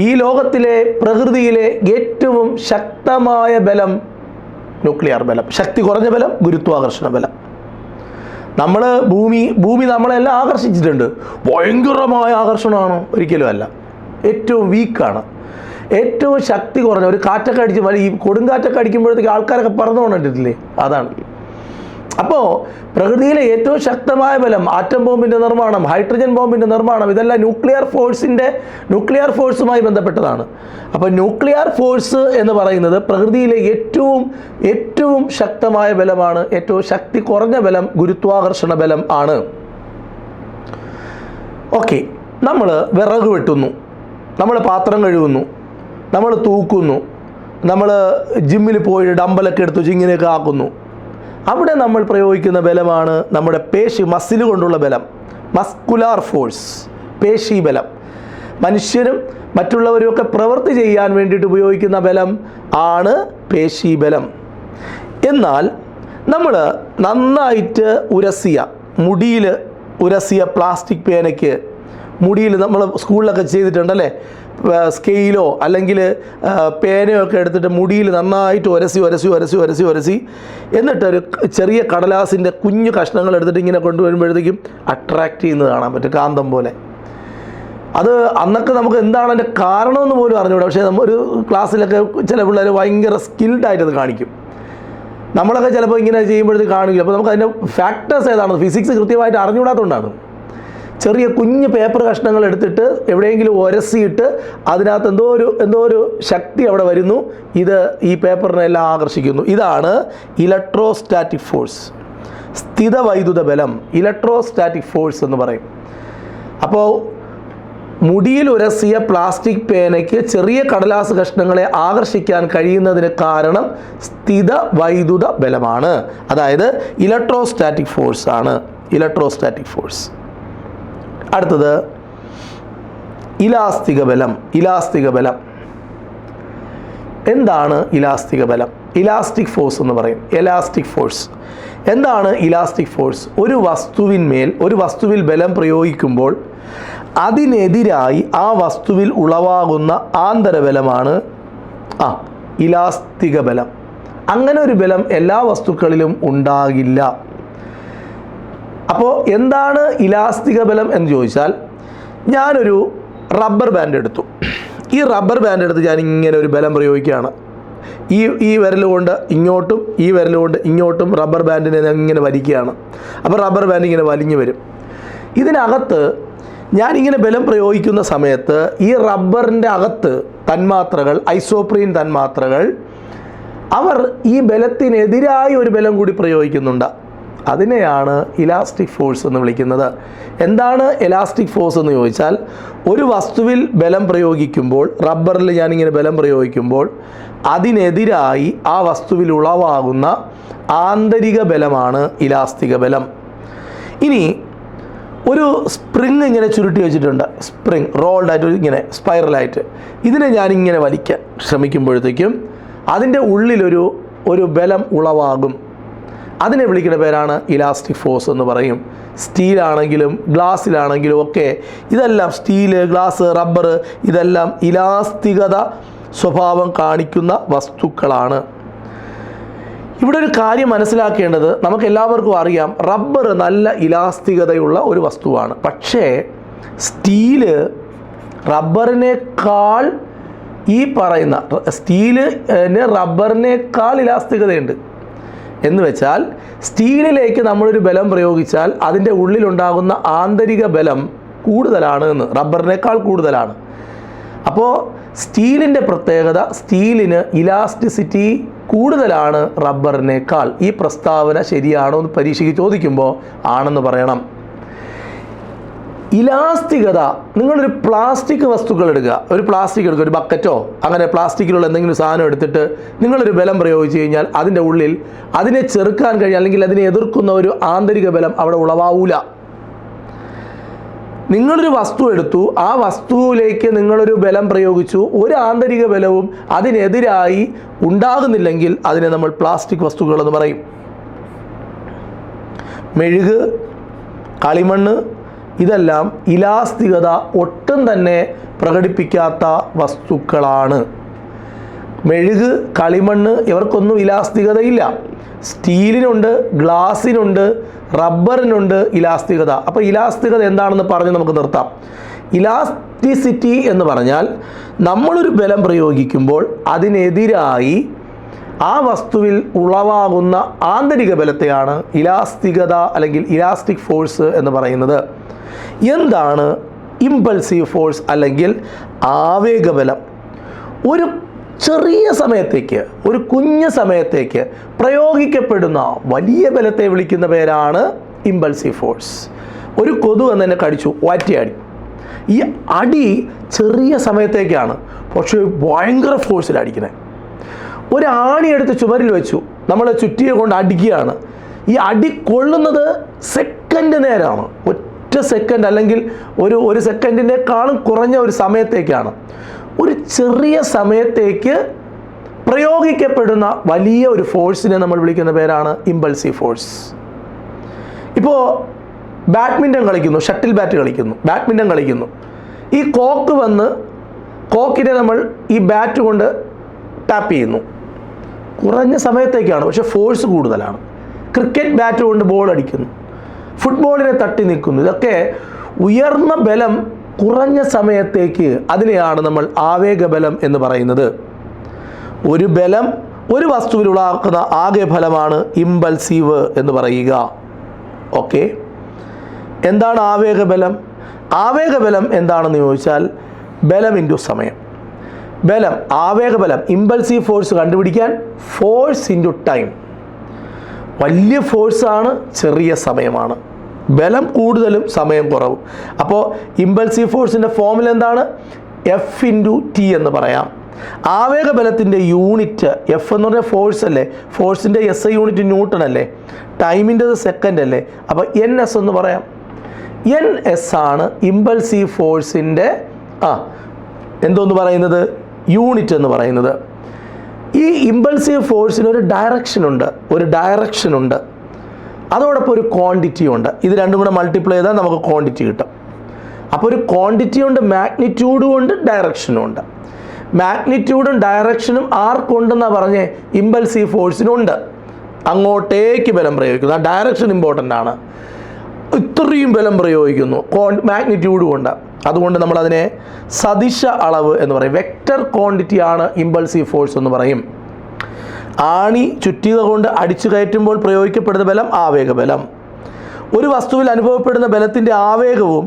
ഈ ലോകത്തിലെ പ്രകൃതിയിലെ ഏറ്റവും ശക്തമായ ബലം ന്യൂക്ലിയർ ബലം. ശക്തി കുറഞ്ഞ ബലം ഗുരുത്വാകർഷണ ബലം. ഭൂമി നമ്മളെല്ലാം ആകർഷിച്ചിട്ടുണ്ട്. ഭയങ്കരമായ ആകർഷണമാണോ? ഒരിക്കലും അല്ല. ഏറ്റവും വീക്കാണ്. ഏറ്റവും ശക്തി കുറഞ്ഞ ഒരു കാറ്റൊക്കെ അടിച്ച് ഈ കൊടുങ്കാറ്റൊക്കെ അടിക്കുമ്പോഴത്തേക്ക് ആൾക്കാരൊക്കെ പറന്നു കൊണ്ടിട്ടില്ലേ? അതാണ്. അപ്പോൾ പ്രകൃതിയിലെ ഏറ്റവും ശക്തമായ ബലം, ആറ്റം ബോംബിൻ്റെ നിർമ്മാണം, ഹൈഡ്രജൻ ബോംബിൻ്റെ നിർമ്മാണം, ഇതെല്ലാം ന്യൂക്ലിയർ ഫോഴ്സുമായി ബന്ധപ്പെട്ടതാണ്. അപ്പോൾ ന്യൂക്ലിയർ ഫോഴ്സ് എന്ന് പറയുന്നത് പ്രകൃതിയിലെ ഏറ്റവും ശക്തമായ ബലമാണ്. ഏറ്റവും ശക്തി കുറഞ്ഞ ബലം ഗുരുത്വാകർഷണ ബലം ആണ്. ഓക്കെ, നമ്മൾ വിറക് വെട്ടുന്നു, നമ്മൾ പാത്രം കഴുകുന്നു, നമ്മൾ തൂക്കുന്നു, നമ്മൾ ജിമ്മിൽ പോയി ഡമ്പലൊക്കെ എടുത്ത് വെച്ച് ഇങ്ങനെയൊക്കെ ആക്കുന്നു. അവിടെ നമ്മൾ പ്രയോഗിക്കുന്ന ബലമാണ് നമ്മുടെ മസിൽ കൊണ്ടുള്ള ബലം, മസ്കുലാർ ഫോഴ്സ്, പേശി ബലം. മനുഷ്യരും മറ്റുള്ളവരുമൊക്കെ പ്രവൃത്തി ചെയ്യാൻ വേണ്ടിയിട്ട് ഉപയോഗിക്കുന്ന ബലം ആണ് പേശി ബലം. എന്നാൽ നമ്മൾ നന്നായിട്ട് മുടിയിൽ ഉരസിയ പ്ലാസ്റ്റിക് പേനയ്ക്ക് മുടിയിൽ നമ്മൾ സ്കൂളിലൊക്കെ ചെയ്തിട്ടുണ്ടല്ലേ, സ്കെയിലോ അല്ലെങ്കിൽ പേനയോ ഒക്കെ എടുത്തിട്ട് മുടിയിൽ നന്നായിട്ട് ഉരസി എന്നിട്ടൊരു ചെറിയ കടലാസിൻ്റെ കുഞ്ഞു കഷ്ണങ്ങൾ എടുത്തിട്ട് ഇങ്ങനെ കൊണ്ടുവരുമ്പോഴത്തേക്കും അട്രാക്റ്റ് ചെയ്യുന്നത് കാണാൻ പറ്റും, കാന്തം പോലെ. അത് അന്നൊക്കെ നമുക്ക് എന്താണ് അതിൻ്റെ കാരണമെന്ന് പോലും അറിഞ്ഞൂടാ. പക്ഷേ ഒരു ക്ലാസ്സിലൊക്കെ ചില പിള്ളേർ ഭയങ്കര സ്കിൽഡായിട്ടത് കാണിക്കും. നമ്മളൊക്കെ ചിലപ്പോൾ ഇങ്ങനെ ചെയ്യുമ്പോഴത്തേക്ക് കാണില്ല. അപ്പോൾ നമുക്ക് അതിൻ്റെ ഫാക്ടേഴ്സ് ഏതാണ്, ഫിസിക്സ് കൃത്യമായിട്ട് അറിഞ്ഞുകൂടാത്തതുകൊണ്ടാണ്. ചെറിയ കുഞ്ഞ് പേപ്പർ കഷ്ണങ്ങൾ എടുത്തിട്ട് എവിടെയെങ്കിലും ഉരസിയിട്ട് അതിനകത്ത് എന്തോ ഒരു ശക്തി അവിടെ വരുന്നു. ഇത് ഈ പേപ്പറിനെല്ലാം ആകർഷിക്കുന്നു. ഇതാണ് ഇലക്ട്രോസ്റ്റാറ്റിക് ഫോഴ്സ്, സ്ഥിതവൈദ്യുത ബലം, ഇലക്ട്രോസ്റ്റാറ്റിക് ഫോഴ്സ് എന്ന് പറയും. അപ്പോൾ മുടിയിൽ ഉരസിയ പ്ലാസ്റ്റിക് പേനയ്ക്ക് ചെറിയ കടലാസ് കഷ്ണങ്ങളെ ആകർഷിക്കാൻ കഴിയുന്നതിന് കാരണം സ്ഥിതവൈദ്യുത ബലമാണ്. അതായത് ഇലക്ട്രോസ്റ്റാറ്റിക് ഫോഴ്സ് ആണ് ഇലക്ട്രോസ്റ്റാറ്റിക് ഫോഴ്സ്. അടുത്തത് ഇലാസ്തിക ബലം. എന്താണ് ഇലാസ്തിക ബലം? ഇലാസ്റ്റിക് ഫോഴ്സ് എന്ന് പറയും. ഇലാസ്റ്റിക് ഫോഴ്സ് എന്താണ്? ഇലാസ്റ്റിക് ഫോഴ്സ് ഒരു വസ്തുവിൽ ബലം പ്രയോഗിക്കുമ്പോൾ അതിനെതിരായി ആ വസ്തുവിൽ ഉളവാകുന്ന ആന്തരബലമാണ് ഇലാസ്തിക ബലം. അങ്ങനെ ഒരു ബലം എല്ലാ വസ്തുക്കളിലും ഉണ്ടാകില്ല. അപ്പോൾ എന്താണ് ഇലാസ്തിക ബലം എന്ന് ചോദിച്ചാൽ, ഞാനൊരു റബ്ബർ ബാൻഡ് എടുത്തു. ഈ റബ്ബർ ബാൻഡ് എടുത്ത് ഞാൻ ഇങ്ങനെ ഒരു ബലം പ്രയോഗിക്കുകയാണ്. ഈ വിരലുകൊണ്ട് ഇങ്ങോട്ടും ഈ വിരലുകൊണ്ട് ഇങ്ങോട്ടും റബ്ബർ ബാൻഡിനെ ഇങ്ങനെ വലിക്കുകയാണ്. അപ്പോൾ റബ്ബർ ബാൻഡ് ഇങ്ങനെ വലിഞ്ഞു വരും. ഇതിനകത്ത് ഞാനിങ്ങനെ ബലം പ്രയോഗിക്കുന്ന സമയത്ത് ഈ റബ്ബറിൻ്റെ അകത്ത് തന്മാത്രകൾ, ഐസോപ്രീൻ തന്മാത്രകൾ, അവർ ഈ ബലത്തിനെതിരായി ഒരു ബലം കൂടി പ്രയോഗിക്കുന്നുണ്ട്. അതിനെയാണ് ഇലാസ്റ്റിക് ഫോഴ്സ് എന്ന് വിളിക്കുന്നത്. എന്താണ് ഇലാസ്റ്റിക് ഫോഴ്സ് എന്ന് ചോദിച്ചാൽ, ഒരു വസ്തുവിൽ ബലം പ്രയോഗിക്കുമ്പോൾ, റബ്ബറിൽ ഞാനിങ്ങനെ ബലം പ്രയോഗിക്കുമ്പോൾ അതിനെതിരായി ആ വസ്തുവിൽ ഉളവാകുന്ന ആന്തരിക ബലമാണ് ഇലാസ്തിക ബലം. ഇനി ഒരു സ്പ്രിങ് ഇങ്ങനെ ചുരുട്ടി വെച്ചിട്ടുണ്ട്, സ്പ്രിങ് റോൾഡായിട്ട് ഇങ്ങനെ സ്പൈറലായിട്ട്. ഇതിനെ ഞാനിങ്ങനെ വലിക്കാൻ ശ്രമിക്കുമ്പോഴത്തേക്കും അതിൻ്റെ ഉള്ളിലൊരു ബലം ഉളവാകും. അതിനെ വിളിക്കുന്ന പേരാണ് ഇലാസ്റ്റിക് ഫോഴ്സ് എന്ന് പറയും. സ്റ്റീലാണെങ്കിലും ഗ്ലാസ്സിലാണെങ്കിലും ഒക്കെ ഇതെല്ലാം, സ്റ്റീല്, ഗ്ലാസ്, റബ്ബർ, ഇതെല്ലാം ഇലാസ്തികത സ്വഭാവം കാണിക്കുന്ന വസ്തുക്കളാണ്. ഇവിടെ ഒരു കാര്യം മനസ്സിലാക്കേണ്ടത്, നമുക്കെല്ലാവർക്കും അറിയാം റബ്ബർ നല്ല ഇലാസ്തികതയുള്ള ഒരു വസ്തുവാണ്. പക്ഷേ സ്റ്റീല് റബ്ബറിനേക്കാൾ ഈ പറയുന്ന സ്റ്റീലിന് റബ്ബറിനേക്കാൾ ഇലാസ്തികതയുണ്ട്. എന്ന് വെച്ചാൽ സ്റ്റീലിലേക്ക് നമ്മളൊരു ബലം പ്രയോഗിച്ചാൽ അതിൻ്റെ ഉള്ളിലുണ്ടാകുന്ന ആന്തരിക ബലം കൂടുതലാണ് എന്ന്, റബ്ബറിനേക്കാൾ കൂടുതലാണ്. അപ്പോൾ സ്റ്റീലിൻ്റെ പ്രത്യേകത, സ്റ്റീലിന് ഇലാസ്റ്റിസിറ്റി കൂടുതലാണ് റബ്ബറിനേക്കാൾ. ഈ പ്രസ്താവന ശരിയാണോ എന്ന് പരീക്ഷയ്ക്ക് ചോദിക്കുമ്പോൾ ആണെന്ന് പറയണം. ഇലാസ്തികത, നിങ്ങളൊരു പ്ലാസ്റ്റിക് വസ്തുക്കൾ എടുക്കുക, ഒരു ബക്കറ്റോ അങ്ങനെ പ്ലാസ്റ്റിക്കിലുള്ള എന്തെങ്കിലും സാധനം എടുത്തിട്ട് നിങ്ങളൊരു ബലം പ്രയോഗിച്ച് കഴിഞ്ഞാൽ അതിൻ്റെ ഉള്ളിൽ അതിനെ ചെറുക്കാൻ കഴിയും, അല്ലെങ്കിൽ അതിനെ എതിർക്കുന്ന ഒരു ആന്തരിക ബലം അവിടെ ഉളവാവൂല. നിങ്ങളൊരു വസ്തു എടുത്തു, ആ വസ്തുവിലേക്ക് നിങ്ങളൊരു ബലം പ്രയോഗിച്ചു, ഒരു ആന്തരിക ബലവും അതിനെതിരായി ഉണ്ടാകുന്നില്ലെങ്കിൽ അതിനെ നമ്മൾ പ്ലാസ്റ്റിക് വസ്തുക്കൾ എന്ന് പറയും. മെഴുക്, കളിമണ്ണ്, ഇതെല്ലാം ഇലാസ്തികത ഒട്ടും തന്നെ പ്രകടിപ്പിക്കാത്ത വസ്തുക്കളാണ്. മെഴുക്, കളിമണ്ണ് ഇവർക്കൊന്നും ഇലാസ്തികതയില്ല. സ്റ്റീലിനുണ്ട്, ഗ്ലാസിനുണ്ട്, റബ്ബറിനുണ്ട് ഇലാസ്തികത. അപ്പോൾ ഇലാസ്തികത എന്താണെന്ന് പറഞ്ഞ് നമുക്ക് നിർത്താം. ഇലാസ്റ്റിസിറ്റി എന്ന് പറഞ്ഞാൽ നമ്മളൊരു ബലം പ്രയോഗിക്കുമ്പോൾ അതിനെതിരായി ആ വസ്തുവിൽ ഉളവാകുന്ന ആന്തരിക ബലത്തെയാണ് ഇലാസ്തികത അല്ലെങ്കിൽ ഇലാസ്റ്റിക് ഫോഴ്സ് എന്ന് പറയുന്നത്. എന്താണ് ഇമ്പൾസീവ് ഫോഴ്സ് അല്ലെങ്കിൽ ആവേഗബലം? ഒരു ചെറിയ സമയത്തേക്ക്, ഒരു കുഞ്ഞു സമയത്തേക്ക് പ്രയോഗിക്കപ്പെടുന്ന വലിയ ബലത്തെ വിളിക്കുന്ന പേരാണ് ഇമ്പൾസീവ് ഫോഴ്സ്. ഒരു കൊതു എന്നെ കടിച്ചു, ഒറ്റയടി. ഈ അടി ചെറിയ സമയത്തേക്കാണ്, പക്ഷേ ഭയങ്കര ഫോഴ്സിൽ അടിക്കുന്നത്. ഒരു ആണിയെടുത്ത് ചുമരിൽ വെച്ചു, നമ്മൾ ചുറ്റിയെ കൊണ്ട് അടിക്കുകയാണ്. ഈ അടി കൊള്ളുന്നത് സെക്കൻഡ് നേരമാണ്, ഒറ്റ സെക്കൻഡ് അല്ലെങ്കിൽ ഒരു സെക്കൻഡിനേക്കാളും കുറഞ്ഞ ഒരു സമയത്തേക്കാണ്. ഒരു ചെറിയ സമയത്തേക്ക് പ്രയോഗിക്കപ്പെടുന്ന വലിയ ഒരു ഫോഴ്സിനെ നമ്മൾ വിളിക്കുന്ന പേരാണ് ഇമ്പൾസീവ് ഫോഴ്സ്. ഇപ്പോൾ ബാഡ്മിൻ്റൺ കളിക്കുന്നു, ഷട്ടിൽ ബാറ്റ് കളിക്കുന്നു, ബാഡ്മിൻ്റൺ കളിക്കുന്നു. ഈ കോക്ക് വന്ന് കോക്കിനെ നമ്മൾ ഈ ബാറ്റ് കൊണ്ട് ടാപ്പ് ചെയ്യുന്നു. കുറഞ്ഞ സമയത്തേക്കാണ്, പക്ഷെ ഫോഴ്സ് കൂടുതലാണ്. ക്രിക്കറ്റ് ബാറ്റ് കൊണ്ട് ബോൾ അടിക്കുന്നു, ഫുട്ബോളിനെ തട്ടി നിൽക്കുന്നു. ഇതൊക്കെ ഉയർന്ന ബലം കുറഞ്ഞ സമയത്തേക്ക്, അതിനെയാണ് നമ്മൾ ആവേഗബലം എന്ന് പറയുന്നത്. ഒരു ബലം ഒരു വസ്തുവിൽ ഉളവാക്കുന്ന ആകെ ഫലമാണ് ഇമ്പൾസീവ് എന്ന് പറയുക. ഓക്കെ, എന്താണ് ആവേഗബലം? ആവേഗബലം എന്താണെന്ന് ചോദിച്ചാൽ ബലം ഇൻറ്റു സമയം. ബലം, ആവേഗബലം, ഇമ്പൾസീവ് ഫോഴ്സ് കണ്ടുപിടിക്കാൻ ഫോഴ്സ് ഇൻറ്റു ടൈം. വലിയ ഫോഴ്സാണ്, ചെറിയ സമയമാണ്. ബലം കൂടുതലും സമയം കുറവും. അപ്പോൾ ഇമ്പൾസീവ് ഫോഴ്സിൻ്റെ ഫോർമുല എന്താണ്? എഫ് ഇൻറ്റു ടി എന്ന് പറയാം. ആവേഗബലത്തിൻ്റെ യൂണിറ്റ് എഫ് എന്ന് പറഞ്ഞാൽ ഫോഴ്സ് അല്ലേ, ഫോഴ്സിൻ്റെ എസ് ഐ യൂണിറ്റ് ന്യൂട്ടൺ അല്ലേ, ടൈമിൻ്റെത് സെക്കൻഡ് അല്ലേ, അപ്പോൾ എൻ എസ് എന്ന് പറയാം. എൻ എസ് ആണ് ഇമ്പൾസീവ് ഫോഴ്സിൻ്റെ എന്തോന്ന് പറയുന്നത്, യൂണിറ്റ് എന്ന് പറയുന്നത്. ഈ ഇമ്പൾസീവ് ഫോഴ്സിന് ഒരു ഡയറക്ഷൻ ഉണ്ട്, അതോടൊപ്പം ഒരു ക്വാണ്ടിറ്റി ഉണ്ട്. ഇത് രണ്ടും കൂടെ മൾട്ടിപ്ലൈ ചെയ്താൽ നമുക്ക് ക്വാണ്ടിറ്റി കിട്ടും. അപ്പോൾ ഒരു ക്വാണ്ടിറ്റി ഉണ്ട്, മാഗ്നിറ്റ്യൂഡും ഉണ്ട്, ഡയറക്ഷനും ഉണ്ട്. മാഗ്നിറ്റ്യൂഡും ഡയറക്ഷനും ആർക്കുണ്ടെന്നാണ് പറഞ്ഞേ? ഇമ്പൾസീവ് ഫോഴ്സിനുണ്ട്. അങ്ങോട്ടേക്ക് ബലം പ്രയോഗിക്കുന്നു, ആ ഡയറക്ഷൻ ഇമ്പോർട്ടൻ്റ് ആണ്. ഇത്രയും ബലം പ്രയോഗിക്കുന്നു, മാഗ്നിറ്റ്യൂഡും ഉണ്ട്. അതുകൊണ്ട് നമ്മളതിനെ സദിശ അളവ് എന്ന് പറയും. വെക്റ്റർ ക്വാണ്ടിറ്റി ആണ് ഇമ്പൾസീവ് ഫോഴ്സ് എന്ന് പറയും. ആണി ചുറ്റിക കൊണ്ട് അടിച്ചു കയറ്റുമ്പോൾ പ്രയോഗിക്കപ്പെടുന്ന ബലം ആവേഗബലം. ഒരു വസ്തുവിൽ അനുഭവപ്പെടുന്ന ബലത്തിൻ്റെ ആവേഗവും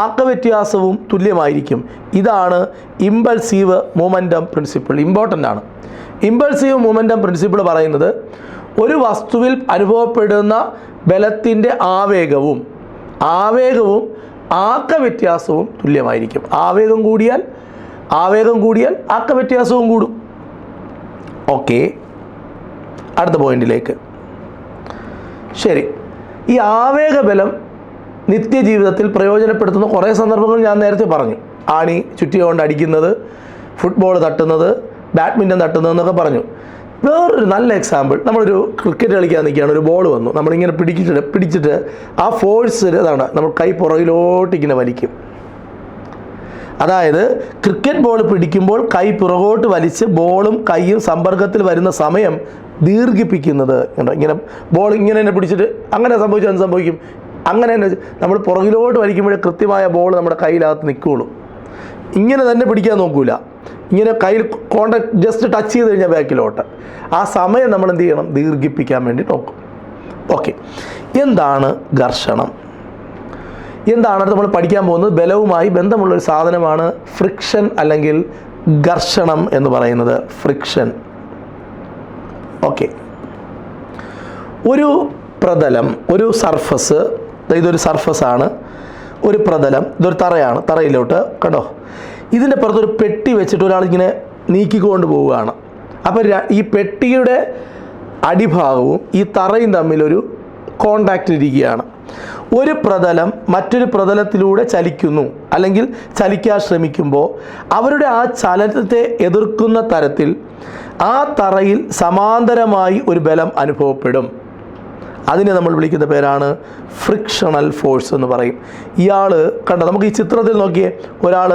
ആക്കവ്യത്യാസവും തുല്യമായിരിക്കും. ഇതാണ് ഇമ്പൾസീവ് മൊമെൻറ്റം പ്രിൻസിപ്പിൾ. ഇമ്പോർട്ടൻ്റ് ആണ്. ഇമ്പൾസീവ് മൊമെൻറ്റം പ്രിൻസിപ്പിൾ പറയുന്നത് ഒരു വസ്തുവിൽ അനുഭവപ്പെടുന്ന ബലത്തിൻ്റെ ആവേഗവും ആക്കവ്യത്യാസവും തുല്യമായിരിക്കും. ആവേഗം കൂടിയാൽ ആക്കവ്യത്യാസവും കൂടും. ഓക്കെ, അടുത്ത പോയിന്റിലേക്ക്. ശരി, ഈ ആവേഗബലം നിത്യജീവിതത്തിൽ പ്രയോജനപ്പെടുത്തുന്ന കുറേ സന്ദർഭങ്ങൾ ഞാൻ നേരത്തെ പറഞ്ഞു. ആണി ചുറ്റിക കൊണ്ട് അടിക്കുന്നത്, ഫുട്ബോൾ തട്ടുന്നത്, ബാഡ്മിൻ്റൺ തട്ടുന്നതെന്നൊക്കെ പറഞ്ഞു. വേറൊരു നല്ല എക്സാമ്പിൾ, നമ്മളൊരു ക്രിക്കറ്റ് കളിക്കാൻ നിൽക്കുകയാണ്, ഒരു ബോൾ വന്നു, നമ്മളിങ്ങനെ പിടിച്ചിട്ട് ആ ഫോഴ്സ് അതാണ് നമ്മൾ കൈ പുറകിലോട്ടിങ്ങനെ വലിക്കും. അതായത് ക്രിക്കറ്റ് ബോൾ പിടിക്കുമ്പോൾ കൈ പുറകോട്ട് വലിച്ച് ബോളും കൈയും സമ്പർക്കത്തിൽ വരുന്ന സമയം ദീർഘിപ്പിക്കുന്നത്. ഇങ്ങനെ ബോൾ ഇങ്ങനെ തന്നെ പിടിച്ചിട്ട് അങ്ങനെ സംഭവിക്കും. അങ്ങനെ തന്നെ നമ്മൾ പുറകിലോട്ട് വലിക്കുമ്പോഴേ കൃത്യമായ ബോൾ നമ്മുടെ കയ്യിലകത്ത് നിൽക്കുകയുള്ളൂ. ഇങ്ങനെ തന്നെ പിടിക്കാൻ നോക്കൂല. ഇങ്ങനെ കയ്യിൽ കോണ്ടാക്ട് ജസ്റ്റ് ടച്ച് ചെയ്ത് കഴിഞ്ഞാൽ ബാക്കിലോട്ട്. ആ സമയം നമ്മൾ എന്ത് ചെയ്യണം? ദീർഘിപ്പിക്കാൻ വേണ്ടി നോക്കും. ഓക്കെ, എന്താണ് ഘർഷണം? എന്താണ് നമ്മൾ പഠിക്കാൻ പോകുന്നത്? ബലവുമായി ബന്ധമുള്ളൊരു സാധനമാണ് ഫ്രിക്ഷൻ അല്ലെങ്കിൽ ഘർഷണം എന്ന് പറയുന്നത്. ഫ്രിക്ഷൻ. ഓക്കെ, ഒരു പ്രതലം, ഒരു സർഫസ്, ഇതൊരു സർഫസാണ്, ഒരു പ്രതലം, ഇതൊരു തറയാണ്. തറയിലോട്ട് കണ്ടോ, ഇതിൻ്റെ പുറത്തൊരു പെട്ടി വെച്ചിട്ട് ഒരാളിങ്ങനെ നീക്കിക്കൊണ്ട് പോവുകയാണ്. അപ്പോൾ ഈ പെട്ടിയുടെ അടിഭാഗവും ഈ തറയും തമ്മിലൊരു കോണ്ടാക്റ്റ് ഇരിക്കുകയാണ്. ഒരു പ്രതലം മറ്റൊരു പ്രതലത്തിലൂടെ ചലിക്കുന്നു അല്ലെങ്കിൽ ചലിക്കാൻ ശ്രമിക്കുമ്പോൾ അവരുടെ ആ ചലനത്തെ എതിർക്കുന്ന തരത്തിൽ ആ തറയിൽ സമാന്തരമായി ഒരു ബലം അനുഭവപ്പെടും. അതിനെ നമ്മൾ വിളിക്കുന്ന പേരാണ് ഫ്രിക്ഷണൽ ഫോഴ്സ് എന്ന് പറയും. ഇയാൾ കണ്ടോ, നമുക്ക് ഈ ചിത്രത്തിൽ നോക്കിയേ, ഒരാൾ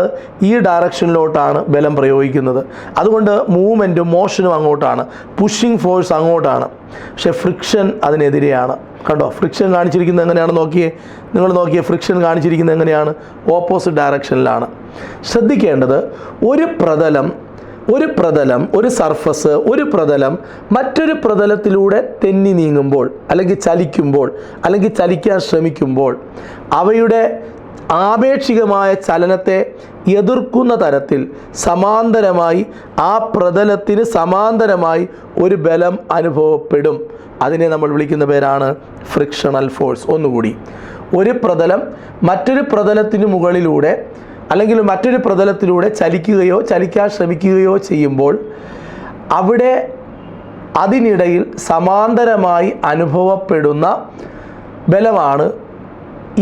ഈ ഡയറക്ഷനിലോട്ടാണ് ബലം പ്രയോഗിക്കുന്നത്. അതുകൊണ്ട് മൂവ്മെൻറ്റും മോഷനും അങ്ങോട്ടാണ്, പുഷിങ് ഫോഴ്സ് അങ്ങോട്ടാണ്. പക്ഷേ ഫ്രിക്ഷൻ അതിനെതിരെയാണ്. കണ്ടോ, ഫ്രിക്ഷൻ കാണിച്ചിരിക്കുന്നത് എങ്ങനെയാണ് നോക്കിയേ, നിങ്ങൾ നോക്കിയേ, ഫ്രിക്ഷൻ കാണിച്ചിരിക്കുന്നത് എങ്ങനെയാണ്? ഓപ്പോസിറ്റ് ഡയറക്ഷനിലാണ്. ശ്രദ്ധിക്കേണ്ടത്, ഒരു പ്രതലം, ഒരു സർഫസ്, ഒരു പ്രതലം മറ്റൊരു പ്രതലത്തിലൂടെ തെന്നി നീങ്ങുമ്പോൾ അല്ലെങ്കിൽ ചലിക്കുമ്പോൾ അല്ലെങ്കിൽ ചലിക്കാൻ ശ്രമിക്കുമ്പോൾ അവയുടെ ആപേക്ഷികമായ ചലനത്തെ എതിർക്കുന്ന തരത്തിൽ സമാന്തരമായി ആ പ്രതലത്തിന് സമാന്തരമായി ഒരു ബലം അനുഭവപ്പെടും. അതിനെ നമ്മൾ വിളിക്കുന്ന പേരാണ് ഫ്രിക്ഷണൽ ഫോഴ്സ്. ഒന്നുകൂടി, ഒരു പ്രതലം മറ്റൊരു പ്രതലത്തിന് മുകളിലൂടെ അല്ലെങ്കിൽ മറ്റൊരു പ്രതലത്തിലൂടെ ചലിക്കുകയോ ചലിക്കാൻ ശ്രമിക്കുകയോ ചെയ്യുമ്പോൾ അവിടെ അതിനിടയിൽ സമാന്തരമായി അനുഭവപ്പെടുന്ന ബലമാണ്,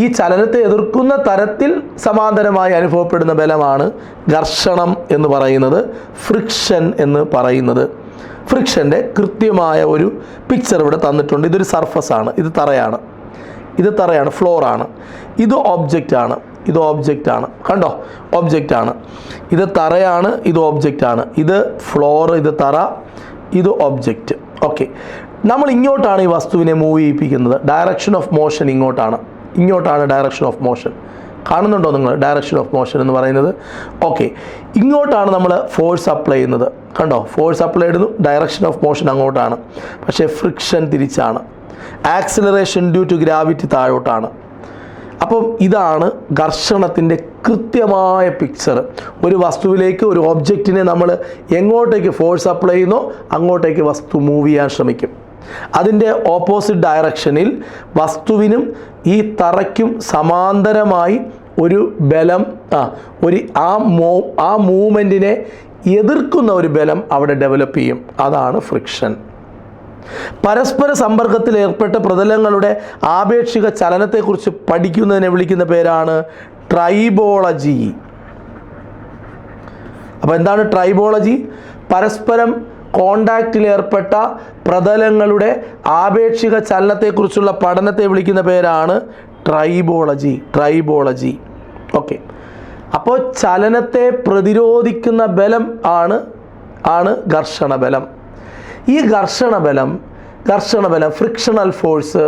ഈ ചലനത്തെ എതിർക്കുന്ന തരത്തിൽ സമാന്തരമായി അനുഭവപ്പെടുന്ന ബലമാണ് ഘർഷണം എന്ന് പറയുന്നത്, ഫ്രിക്ഷൻ എന്ന് പറയുന്നത്. ഫ്രിക്ഷൻ്റെ കൃത്യമായ ഒരു പിക്ചർ ഇവിടെ തന്നിട്ടുണ്ട്. ഇതൊരു സർഫസാണ്, ഇത് തറയാണ്, ഫ്ലോറാണ്. ഇത് ഒബ്ജക്റ്റാണ്, ഇത് ഒബ്ജക്റ്റാണ്. കണ്ടോ, ഒബ്ജക്റ്റാണ്. ഇത് തറയാണ്, ഇത് ഒബ്ജക്റ്റാണ്. ഇത് ഫ്ലോർ, ഇത് തറ, ഇത് ഒബ്ജക്റ്റ്. ഓക്കെ, നമ്മൾ ഇങ്ങോട്ടാണ് ഈ വസ്തുവിനെ മൂവ് ചെയ്യിപ്പിക്കുന്നത്. ഡയറക്ഷൻ ഓഫ് മോഷൻ ഇങ്ങോട്ടാണ് ഡയറക്ഷൻ ഓഫ് മോഷൻ. കാണുന്നുണ്ടോ നിങ്ങൾ ഡയറക്ഷൻ ഓഫ് മോഷൻ എന്ന് പറയുന്നത്? ഓക്കെ, ഇങ്ങോട്ടാണ് നമ്മൾ ഫോഴ്സ് അപ്ലൈ ചെയ്യുന്നത്. കണ്ടോ, ഫോഴ്സ് അപ്ലൈ ചെയ്യുന്നു, ഡയറക്ഷൻ ഓഫ് മോഷൻ അങ്ങോട്ടാണ്. പക്ഷേ ഫ്രിക്ഷൻ തിരിച്ചാണ്. ആക്സിലറേഷൻ ഡ്യൂ ടു ഗ്രാവിറ്റി താഴോട്ടാണ്. അപ്പം ഇതാണ് ഘർഷണത്തിൻ്റെ കൃത്യമായ പിക്ചർ. ഒരു വസ്തുവിലേക്ക്, ഒരു ഒബ്ജക്റ്റിനെ നമ്മൾ എങ്ങോട്ടേക്ക് ഫോഴ്സ് അപ്ലൈ ചെയ്യുന്നോ അങ്ങോട്ടേക്ക് വസ്തു മൂവ് ചെയ്യാൻ ശ്രമിക്കും. അതിൻ്റെ ഓപ്പോസിറ്റ് ഡയറക്ഷനിൽ വസ്തുവിനും ഈ തറയ്ക്കും സമാന്തരമായി ഒരു ബലം, ആ മൂവ്മെൻറ്റിനെ എതിർക്കുന്ന ഒരു ബലം അവിടെ ഡെവലപ്പ് ചെയ്യും. അതാണ് ഫ്രിക്ഷൻ. പരസ്പര സമ്പർക്കത്തിൽ ഏർപ്പെട്ട പ്രതലങ്ങളുടെ ആപേക്ഷിക ചലനത്തെക്കുറിച്ച് പഠിക്കുന്നതിനെ വിളിക്കുന്ന പേരാണ് ട്രൈബോളജി. അപ്പോൾ എന്താണ് ട്രൈബോളജി? പരസ്പരം കോണ്ടാക്റ്റിലേർപ്പെട്ട പ്രതലങ്ങളുടെ ആപേക്ഷിക ചലനത്തെക്കുറിച്ചുള്ള പഠനത്തെ വിളിക്കുന്ന പേരാണ് ട്രൈബോളജി. ഓക്കെ, അപ്പോൾ ചലനത്തെ പ്രതിരോധിക്കുന്ന ബലം ആണ് ഘർഷണബലം. ഈ ഘർഷണബലം ഫ്രിക്ഷണൽ ഫോഴ്സ്,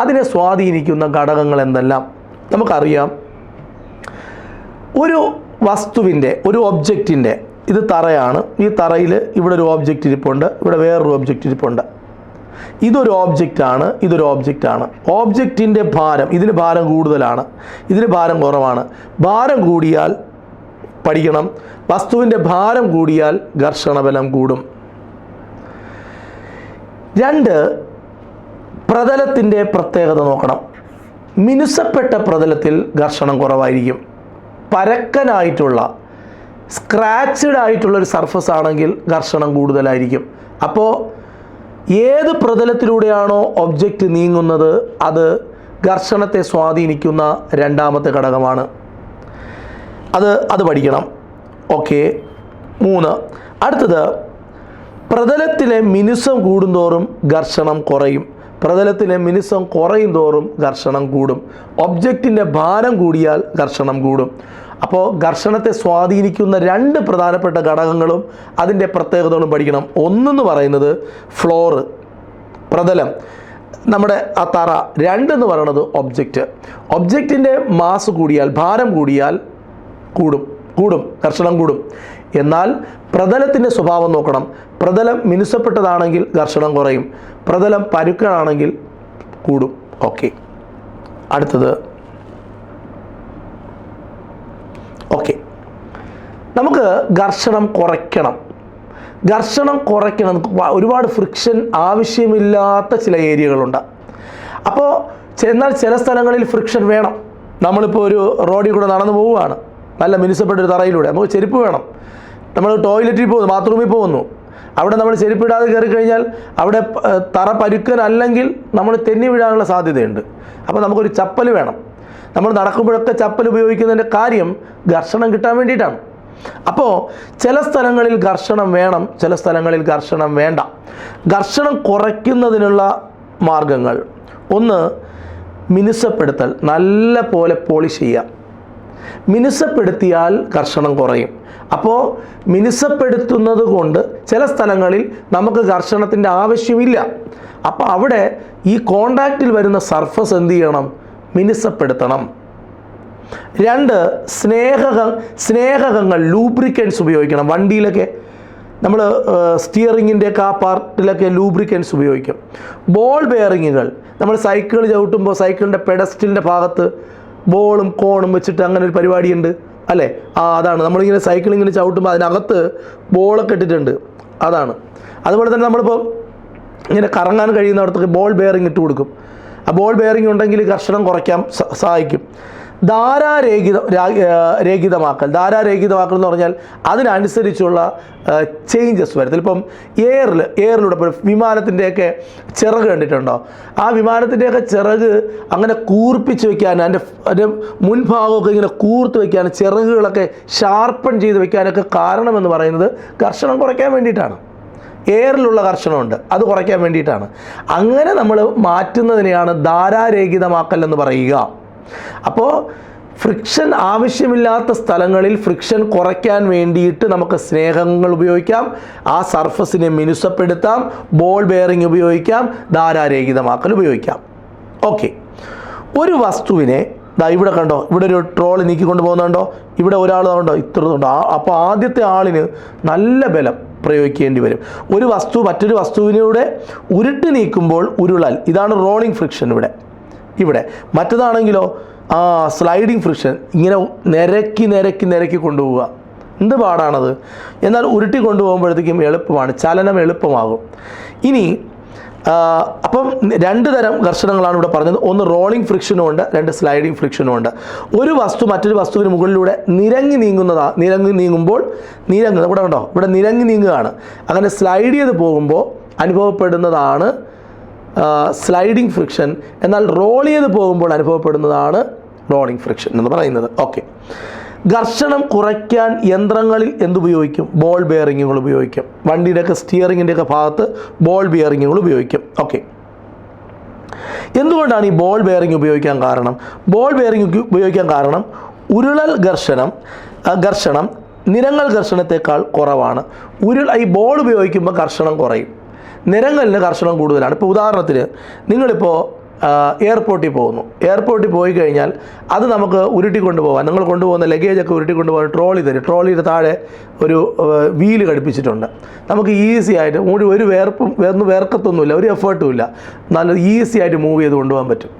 അതിനെ സ്വാധീനിക്കുന്ന ഘടകങ്ങൾ എന്തെല്ലാം നമുക്കറിയാം. ഒരു വസ്തുവിൻ്റെ, ഒരു ഒബ്ജക്റ്റിൻ്റെ, ഇത് തറയാണ്, ഈ തറയിൽ ഇവിടെ ഒരു ഓബ്ജക്റ്റ് ഇരിപ്പുണ്ട്, ഇവിടെ വേറൊരു ഒബ്ജക്റ്റ് ഇരിപ്പുണ്ട്. ഇതൊരു ഓബ്ജക്റ്റാണ്, ഇതൊരു ഒബ്ജക്റ്റാണ്. ഓബ്ജക്റ്റിൻ്റെ ഭാരം, ഇതിന് ഭാരം കൂടുതലാണ്, ഇതിന് ഭാരം കുറവാണ്. ഭാരം കൂടിയാൽ പഠിക്കണം, വസ്തുവിൻ്റെ ഭാരം കൂടിയാൽ ഘർഷണബലം കൂടും. 2, പ്രതലത്തിൻ്റെ പ്രത്യേകത നോക്കണം. മിനുസപ്പെട്ട പ്രതലത്തിൽ ഘർഷണം കുറവായിരിക്കും. പരക്കനായിട്ടുള്ള, സ്ക്രാച്ചഡ് ആയിട്ടുള്ളൊരു സർഫസ് ആണെങ്കിൽ ഘർഷണം കൂടുതലായിരിക്കും. അപ്പോൾ ഏത് പ്രതലത്തിലൂടെയാണോ ഒബ്ജക്റ്റ് നീങ്ങുന്നത് അത് ഘർഷണത്തെ സ്വാധീനിക്കുന്ന രണ്ടാമത്തെ ഘടകമാണ്. അത് പഠിക്കണം. ഓക്കെ, 3, അടുത്തത് പ്രതലത്തിലെ മിനുസം കൂടുന്തോറും ഘർഷണം കുറയും. പ്രതലത്തിലെ മിനുസം കുറയും തോറും ഘർഷണം കൂടും. ഒബ്ജക്റ്റിൻ്റെ ഭാരം കൂടിയാൽ ഘർഷണം കൂടും. അപ്പോൾ ഘർഷണത്തെ സ്വാധീനിക്കുന്ന 2 പ്രധാനപ്പെട്ട ഘടകങ്ങളും അതിൻ്റെ പ്രത്യേകതകളും പഠിക്കണം. ഒന്നെന്ന് പറയുന്നത് ഫ്ലോറ്, പ്രതലം, നമ്മുടെ ആ തറ. 2 എന്ന് പറയുന്നത് ഒബ്ജക്റ്റ്. ഒബ്ജക്റ്റിൻ്റെ മാസ് കൂടിയാൽ, ഭാരം കൂടിയാൽ കൂടും, ഘർഷണം കൂടും. എന്നാൽ പ്രതലത്തിൻ്റെ സ്വഭാവം നോക്കണം. പ്രതലം മിനുസപ്പെട്ടതാണെങ്കിൽ ഘർഷണം കുറയും, പ്രതലം പരുക്കനാണെങ്കിൽ കൂടും. ഓക്കെ, അടുത്തത്. ഓക്കെ, നമുക്ക് ഘർഷണം കുറയ്ക്കണം. ഒരുപാട് ഫ്രിക്ഷൻ ആവശ്യമില്ലാത്ത ചില ഏരിയകളുണ്ട്. അപ്പോൾ എന്നാൽ ചില സ്ഥലങ്ങളിൽ ഫ്രിക്ഷൻ വേണം. നമ്മളിപ്പോൾ ഒരു റോഡിൽ കൂടെ നടന്നു പോവുകയാണ്, നല്ല മിനുസപ്പെട്ടൊരു തറയിലൂടെ, നമുക്ക് ചെരുപ്പ് വേണം. നമ്മൾ ടോയ്ലറ്റിൽ പോകുന്നു, ബാത്റൂമിൽ പോകുന്നു, അവിടെ നമ്മൾ ചെരുപ്പിടാതെ കയറി കഴിഞ്ഞാൽ അവിടെ തറ പരുക്കനല്ലെങ്കിൽ നമ്മൾ തെന്നി വീഴാനുള്ള സാധ്യതയുണ്ട്. അപ്പോൾ നമുക്കൊരു ചപ്പൽ വേണം. നമ്മൾ നടക്കുമ്പോഴൊക്കെ ചപ്പൽ ഉപയോഗിക്കുന്നതിൻ്റെ കാര്യം ഘർഷണം കിട്ടാൻ വേണ്ടിയിട്ടാണ്. അപ്പോൾ ചില സ്ഥലങ്ങളിൽ ഘർഷണം വേണം, ചില സ്ഥലങ്ങളിൽ ഘർഷണം വേണ്ട. ഘർഷണം കുറയ്ക്കുന്നതിനുള്ള മാർഗങ്ങൾ: ഒന്ന്, മിനുസപ്പെടുത്തൽ. നല്ല പോലെ പോളിഷ് ചെയ്യുക. മിനുസപ്പെടുത്തിയാൽ ഘർഷണം കുറയും. അപ്പോൾ മിനുസപ്പെടുത്തുന്നത് കൊണ്ട് ചില സ്ഥലങ്ങളിൽ നമുക്ക് ഘർഷണത്തിൻ്റെ ആവശ്യമില്ല. അപ്പോൾ അവിടെ ഈ കോണ്ടാക്റ്റിൽ വരുന്ന സർഫസ് എന്ത് ചെയ്യണം? മിനുസപ്പെടുത്തണം. രണ്ട്, സ്നേഹകങ്ങൾ, ലൂബ്രിക്കൻസ് ഉപയോഗിക്കണം. വണ്ടിയിലൊക്കെ നമ്മൾ സ്റ്റിയറിങ്ങിൻ്റെയൊക്കെ ആ പാർട്ടിലൊക്കെ ലൂബ്രിക്കൻസ് ഉപയോഗിക്കും. ബോൾ ബെയറിങ്ങുകൾ, നമ്മൾ സൈക്കിൾ ചവിട്ടുമ്പോൾ സൈക്കിളിൻ്റെ പെഡസ്റ്റലിൻ്റെ ഭാഗത്ത് ബോളും കോണും വെച്ചിട്ട് അങ്ങനെ ഒരു പരിപാടിയുണ്ട് അല്ലേ? അതാണ് നമ്മളിങ്ങനെ സൈക്കിളിങ്ങനെ ചവിട്ടുമ്പോൾ അതിനകത്ത് ബോളൊക്കെ ഇട്ടിട്ടുണ്ട്, അതാണ്. അതുപോലെ തന്നെ നമ്മളിപ്പോൾ ഇങ്ങനെ കറങ്ങാൻ കഴിയുന്നിടത്തൊക്കെ ബോൾ ബെയറിങ് ഇട്ട് കൊടുക്കും. ആ ബോൾ ബെയറിങ് ഉണ്ടെങ്കിൽ ഘർഷണം കുറയ്ക്കാൻ സഹായിക്കും. ധാരാരേഖിതമാക്കൽ എന്ന് പറഞ്ഞാൽ അതിനനുസരിച്ചുള്ള ചേഞ്ചസ് വരും. ഇപ്പം എയറിലൂടെ ഇപ്പോൾ വിമാനത്തിൻ്റെയൊക്കെ ചിറക് കണ്ടിട്ടുണ്ടോ? ആ വിമാനത്തിൻ്റെയൊക്കെ ചിറക് അങ്ങനെ കൂർപ്പിച്ച് വയ്ക്കാൻ, അതിൻ്റെ മുൻഭാഗമൊക്കെ ഇങ്ങനെ കൂർത്ത് വയ്ക്കാൻ, ചിറകുകളൊക്കെ ഷാർപ്പൺ ചെയ്ത് വയ്ക്കാനൊക്കെ കാരണമെന്ന് പറയുന്നത് ഘർഷണം കുറയ്ക്കാൻ വേണ്ടിയിട്ടാണ്. എയറിലുള്ള ഘർഷണമുണ്ട്, അത് കുറയ്ക്കാൻ വേണ്ടിയിട്ടാണ്. അങ്ങനെ നമ്മൾ മാറ്റുന്നതിനെയാണ് ധാരാരേഖിതമാക്കൽ എന്ന് പറയുക. അപ്പോൾ ഫ്രിക്ഷൻ ആവശ്യമില്ലാത്ത സ്ഥലങ്ങളിൽ ഫ്രിക്ഷൻ കുറയ്ക്കാൻ വേണ്ടിയിട്ട് നമുക്ക് സ്നേഹങ്ങൾ ഉപയോഗിക്കാം, ആ സർഫസിനെ മിനുസപ്പെടുത്താം, ബോൾ ബെയറിംഗ് ഉപയോഗിക്കാം, ധാരാരേഖിതമാക്കൽ ഉപയോഗിക്കാം. ഓക്കെ, ഒരു വസ്തുവിനെ ഇവിടെ കണ്ടോ, ഇവിടെ ഒരു ട്രോളി നീക്കിക്കൊണ്ട് പോകുന്നുണ്ടോ, ഇവിടെ ഒരാൾ കണ്ടോ ഇത്രയുണ്ടോ. അപ്പോൾ ആദ്യത്തെ ആളിന് നല്ല ബലം പ്രയോഗിക്കേണ്ടി വരും. ഒരു വസ്തു മറ്റൊരു വസ്തുവിനൂടെ ഉരുട്ടി നീക്കുമ്പോൾ ഉരുളൽ, ഇതാണ് റോളിംഗ് ഫ്രിക്ഷൻ. ഇവിടെ മറ്റതാണെങ്കിലോ സ്ലൈഡിങ് ഫ്രിക്ഷൻ, ഇങ്ങനെ നിരക്കി കൊണ്ടുപോവുക. എന്ത് പാടാണത്! എന്നാൽ ഉരുട്ടി കൊണ്ടുപോകുമ്പോഴത്തേക്കും എളുപ്പമാണ്, ചലനം എളുപ്പമാകും. ഇനി അപ്പം രണ്ട് തരം ഘർഷണങ്ങളാണ് ഇവിടെ പറഞ്ഞത്. ഒന്ന് റോളിംഗ് ഫ്രിക്ഷനും ഉണ്ട്, രണ്ട് സ്ലൈഡിങ് ഫ്രിക്ഷനും ഉണ്ട്. ഒരു വസ്തു മറ്റൊരു വസ്തുവിന് മുകളിലൂടെ നിരങ്ങി നീങ്ങുമ്പോൾ ഇവിടെ കണ്ടോ, ഇവിടെ നിരങ്ങി നീങ്ങുകയാണ്. അങ്ങനെ സ്ലൈഡ് ചെയ്ത് പോകുമ്പോൾ അനുഭവപ്പെടുന്നതാണ് സ്ലൈഡിങ് ഫ്രിക്ഷൻ. എന്നാൽ റോൾ ചെയ്ത് പോകുമ്പോൾ അനുഭവപ്പെടുന്നതാണ് റോളിംഗ് ഫ്രിക്ഷൻ എന്ന് പറയുന്നത്. ഓക്കെ, ഘർഷണം കുറയ്ക്കാൻ യന്ത്രങ്ങളിൽ എന്തുപയോഗിക്കും? ബോൾ ബെയറിങ്ങുകൾ ഉപയോഗിക്കും. വണ്ടിയുടെയൊക്കെ സ്റ്റിയറിങ്ങിൻ്റെയൊക്കെ ഭാഗത്ത് ബോൾ ബെയറിങ്ങുകൾ ഉപയോഗിക്കും. ഓക്കെ, എന്തുകൊണ്ടാണ് ഈ ബോൾ ബെയറിംഗ് ഉപയോഗിക്കാൻ കാരണം? ബോൾ ബെയറിംഗ് ഉപയോഗിക്കാൻ കാരണം ഉരുളൽ ഘർഷണം നിരങ്ങൽ ഘർഷണത്തെക്കാൾ കുറവാണ്. ഈ ബോൾ ഉപയോഗിക്കുമ്പോൾ ഘർഷണം കുറയും, നിരങ്ങലിന് ഘർഷണം കൂടുതലാണ്. ഇപ്പോൾ ഉദാഹരണത്തിന് നിങ്ങളിപ്പോൾ എയർപോർട്ടിൽ എയർപോർട്ടിൽ പോയി കഴിഞ്ഞാൽ അത് നമുക്ക് ഉരുട്ടിക്കൊണ്ട് പോകാൻ, നിങ്ങൾ കൊണ്ടുപോകുന്ന ലഗേജൊക്കെ ഉരുട്ടിക്കൊണ്ട് പോകാൻ ട്രോളി തരും. ട്രോളിയുടെ താഴെ ഒരു വീല് ഘടിപ്പിച്ചിട്ടുണ്ട്. നമുക്ക് ഈസി ആയിട്ട് ഒരു വേർക്കത്തൊന്നുമില്ല, ഒരു എഫേർട്ടും ഇല്ല, നല്ല ഈസി ആയിട്ട് മൂവ് ചെയ്ത് കൊണ്ടുപോകാൻ പറ്റും.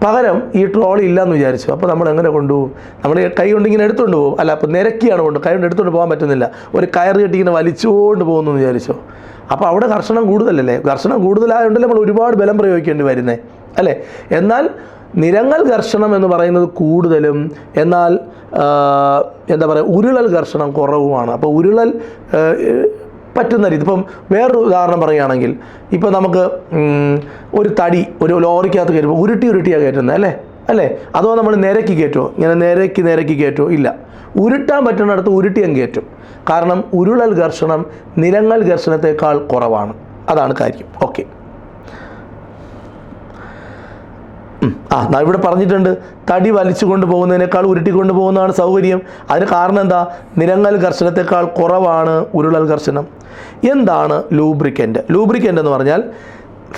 പകരം ഈ ട്രോളി ഇല്ലയെന്ന് വിചാരിച്ചു, അപ്പോൾ നമ്മൾ എങ്ങനെ കൊണ്ടുപോകും? നമ്മൾ കൈ കൊണ്ട് ഇങ്ങനെ എടുത്തുകൊണ്ട് പോകും. അല്ല, അപ്പോൾ നിരക്കിയാണ് കൈ കൊണ്ട് എടുത്തുകൊണ്ട് പോകാൻ പറ്റുന്നില്ല, ഒരു കയർ കെട്ടി ഇങ്ങനെ വലിച്ചുകൊണ്ട് പോകുന്നു എന്ന് വിചാരിച്ചോ. അപ്പോൾ അവിടെ ഘർഷണം കൂടുതലല്ലേ? ഘർഷണം കൂടുതലായതുകൊണ്ടല്ലേ നമ്മൾ ഒരുപാട് ബലം പ്രയോഗിക്കേണ്ടി വരുന്നത് അല്ലേ? എന്നാൽ നിരങ്ങൽ ഘർഷണം എന്ന് പറയുന്നത് കൂടുതലും, എന്നാൽ ഉരുളൽ ഘർഷണം കുറവുമാണ്. അപ്പോൾ ഉരുളൽ പറ്റുന്ന രീതി, ഇപ്പം വേറൊരു ഉദാഹരണം പറയുകയാണെങ്കിൽ, ഇപ്പോൾ നമുക്ക് ഒരു തടി ഒരു ലോറിക്കകത്ത് കയറ്റുമ്പോൾ ഉരുട്ടിയാണ് കയറ്റുന്നത് അല്ലേ? അതോ നമ്മൾ നിരക്കി കയറ്റുമോ? ഇങ്ങനെ നിരക്കി കയറ്റുമോ? ഇല്ല, ഉരുട്ടാൻ പറ്റുന്നിടത്ത് ഉരുട്ടിയങ്ങ് കയറ്റും. കാരണം ഉരുളൽ ഘർഷണം നിരങ്ങൽ ഘർഷണത്തെക്കാൾ കുറവാണ്, അതാണ് കാര്യം. ഓക്കെ, ഇവിടെ പറഞ്ഞിട്ടുണ്ട്, തടി വലിച്ചു കൊണ്ടുപോകുന്നതിനേക്കാൾ ഉരുട്ടിക്കൊണ്ട് പോകുന്നതാണ് സൗകര്യം. അതിന് കാരണം എന്താ? നിരങ്ങൽ ഘർഷണത്തെക്കാൾ കുറവാണ് ഉരുളൽ ഘർഷണം. എന്താണ് ലൂബ്രിക്കൻ്റ്? ലൂബ്രിക്കൻ്റ് എന്ന് പറഞ്ഞാൽ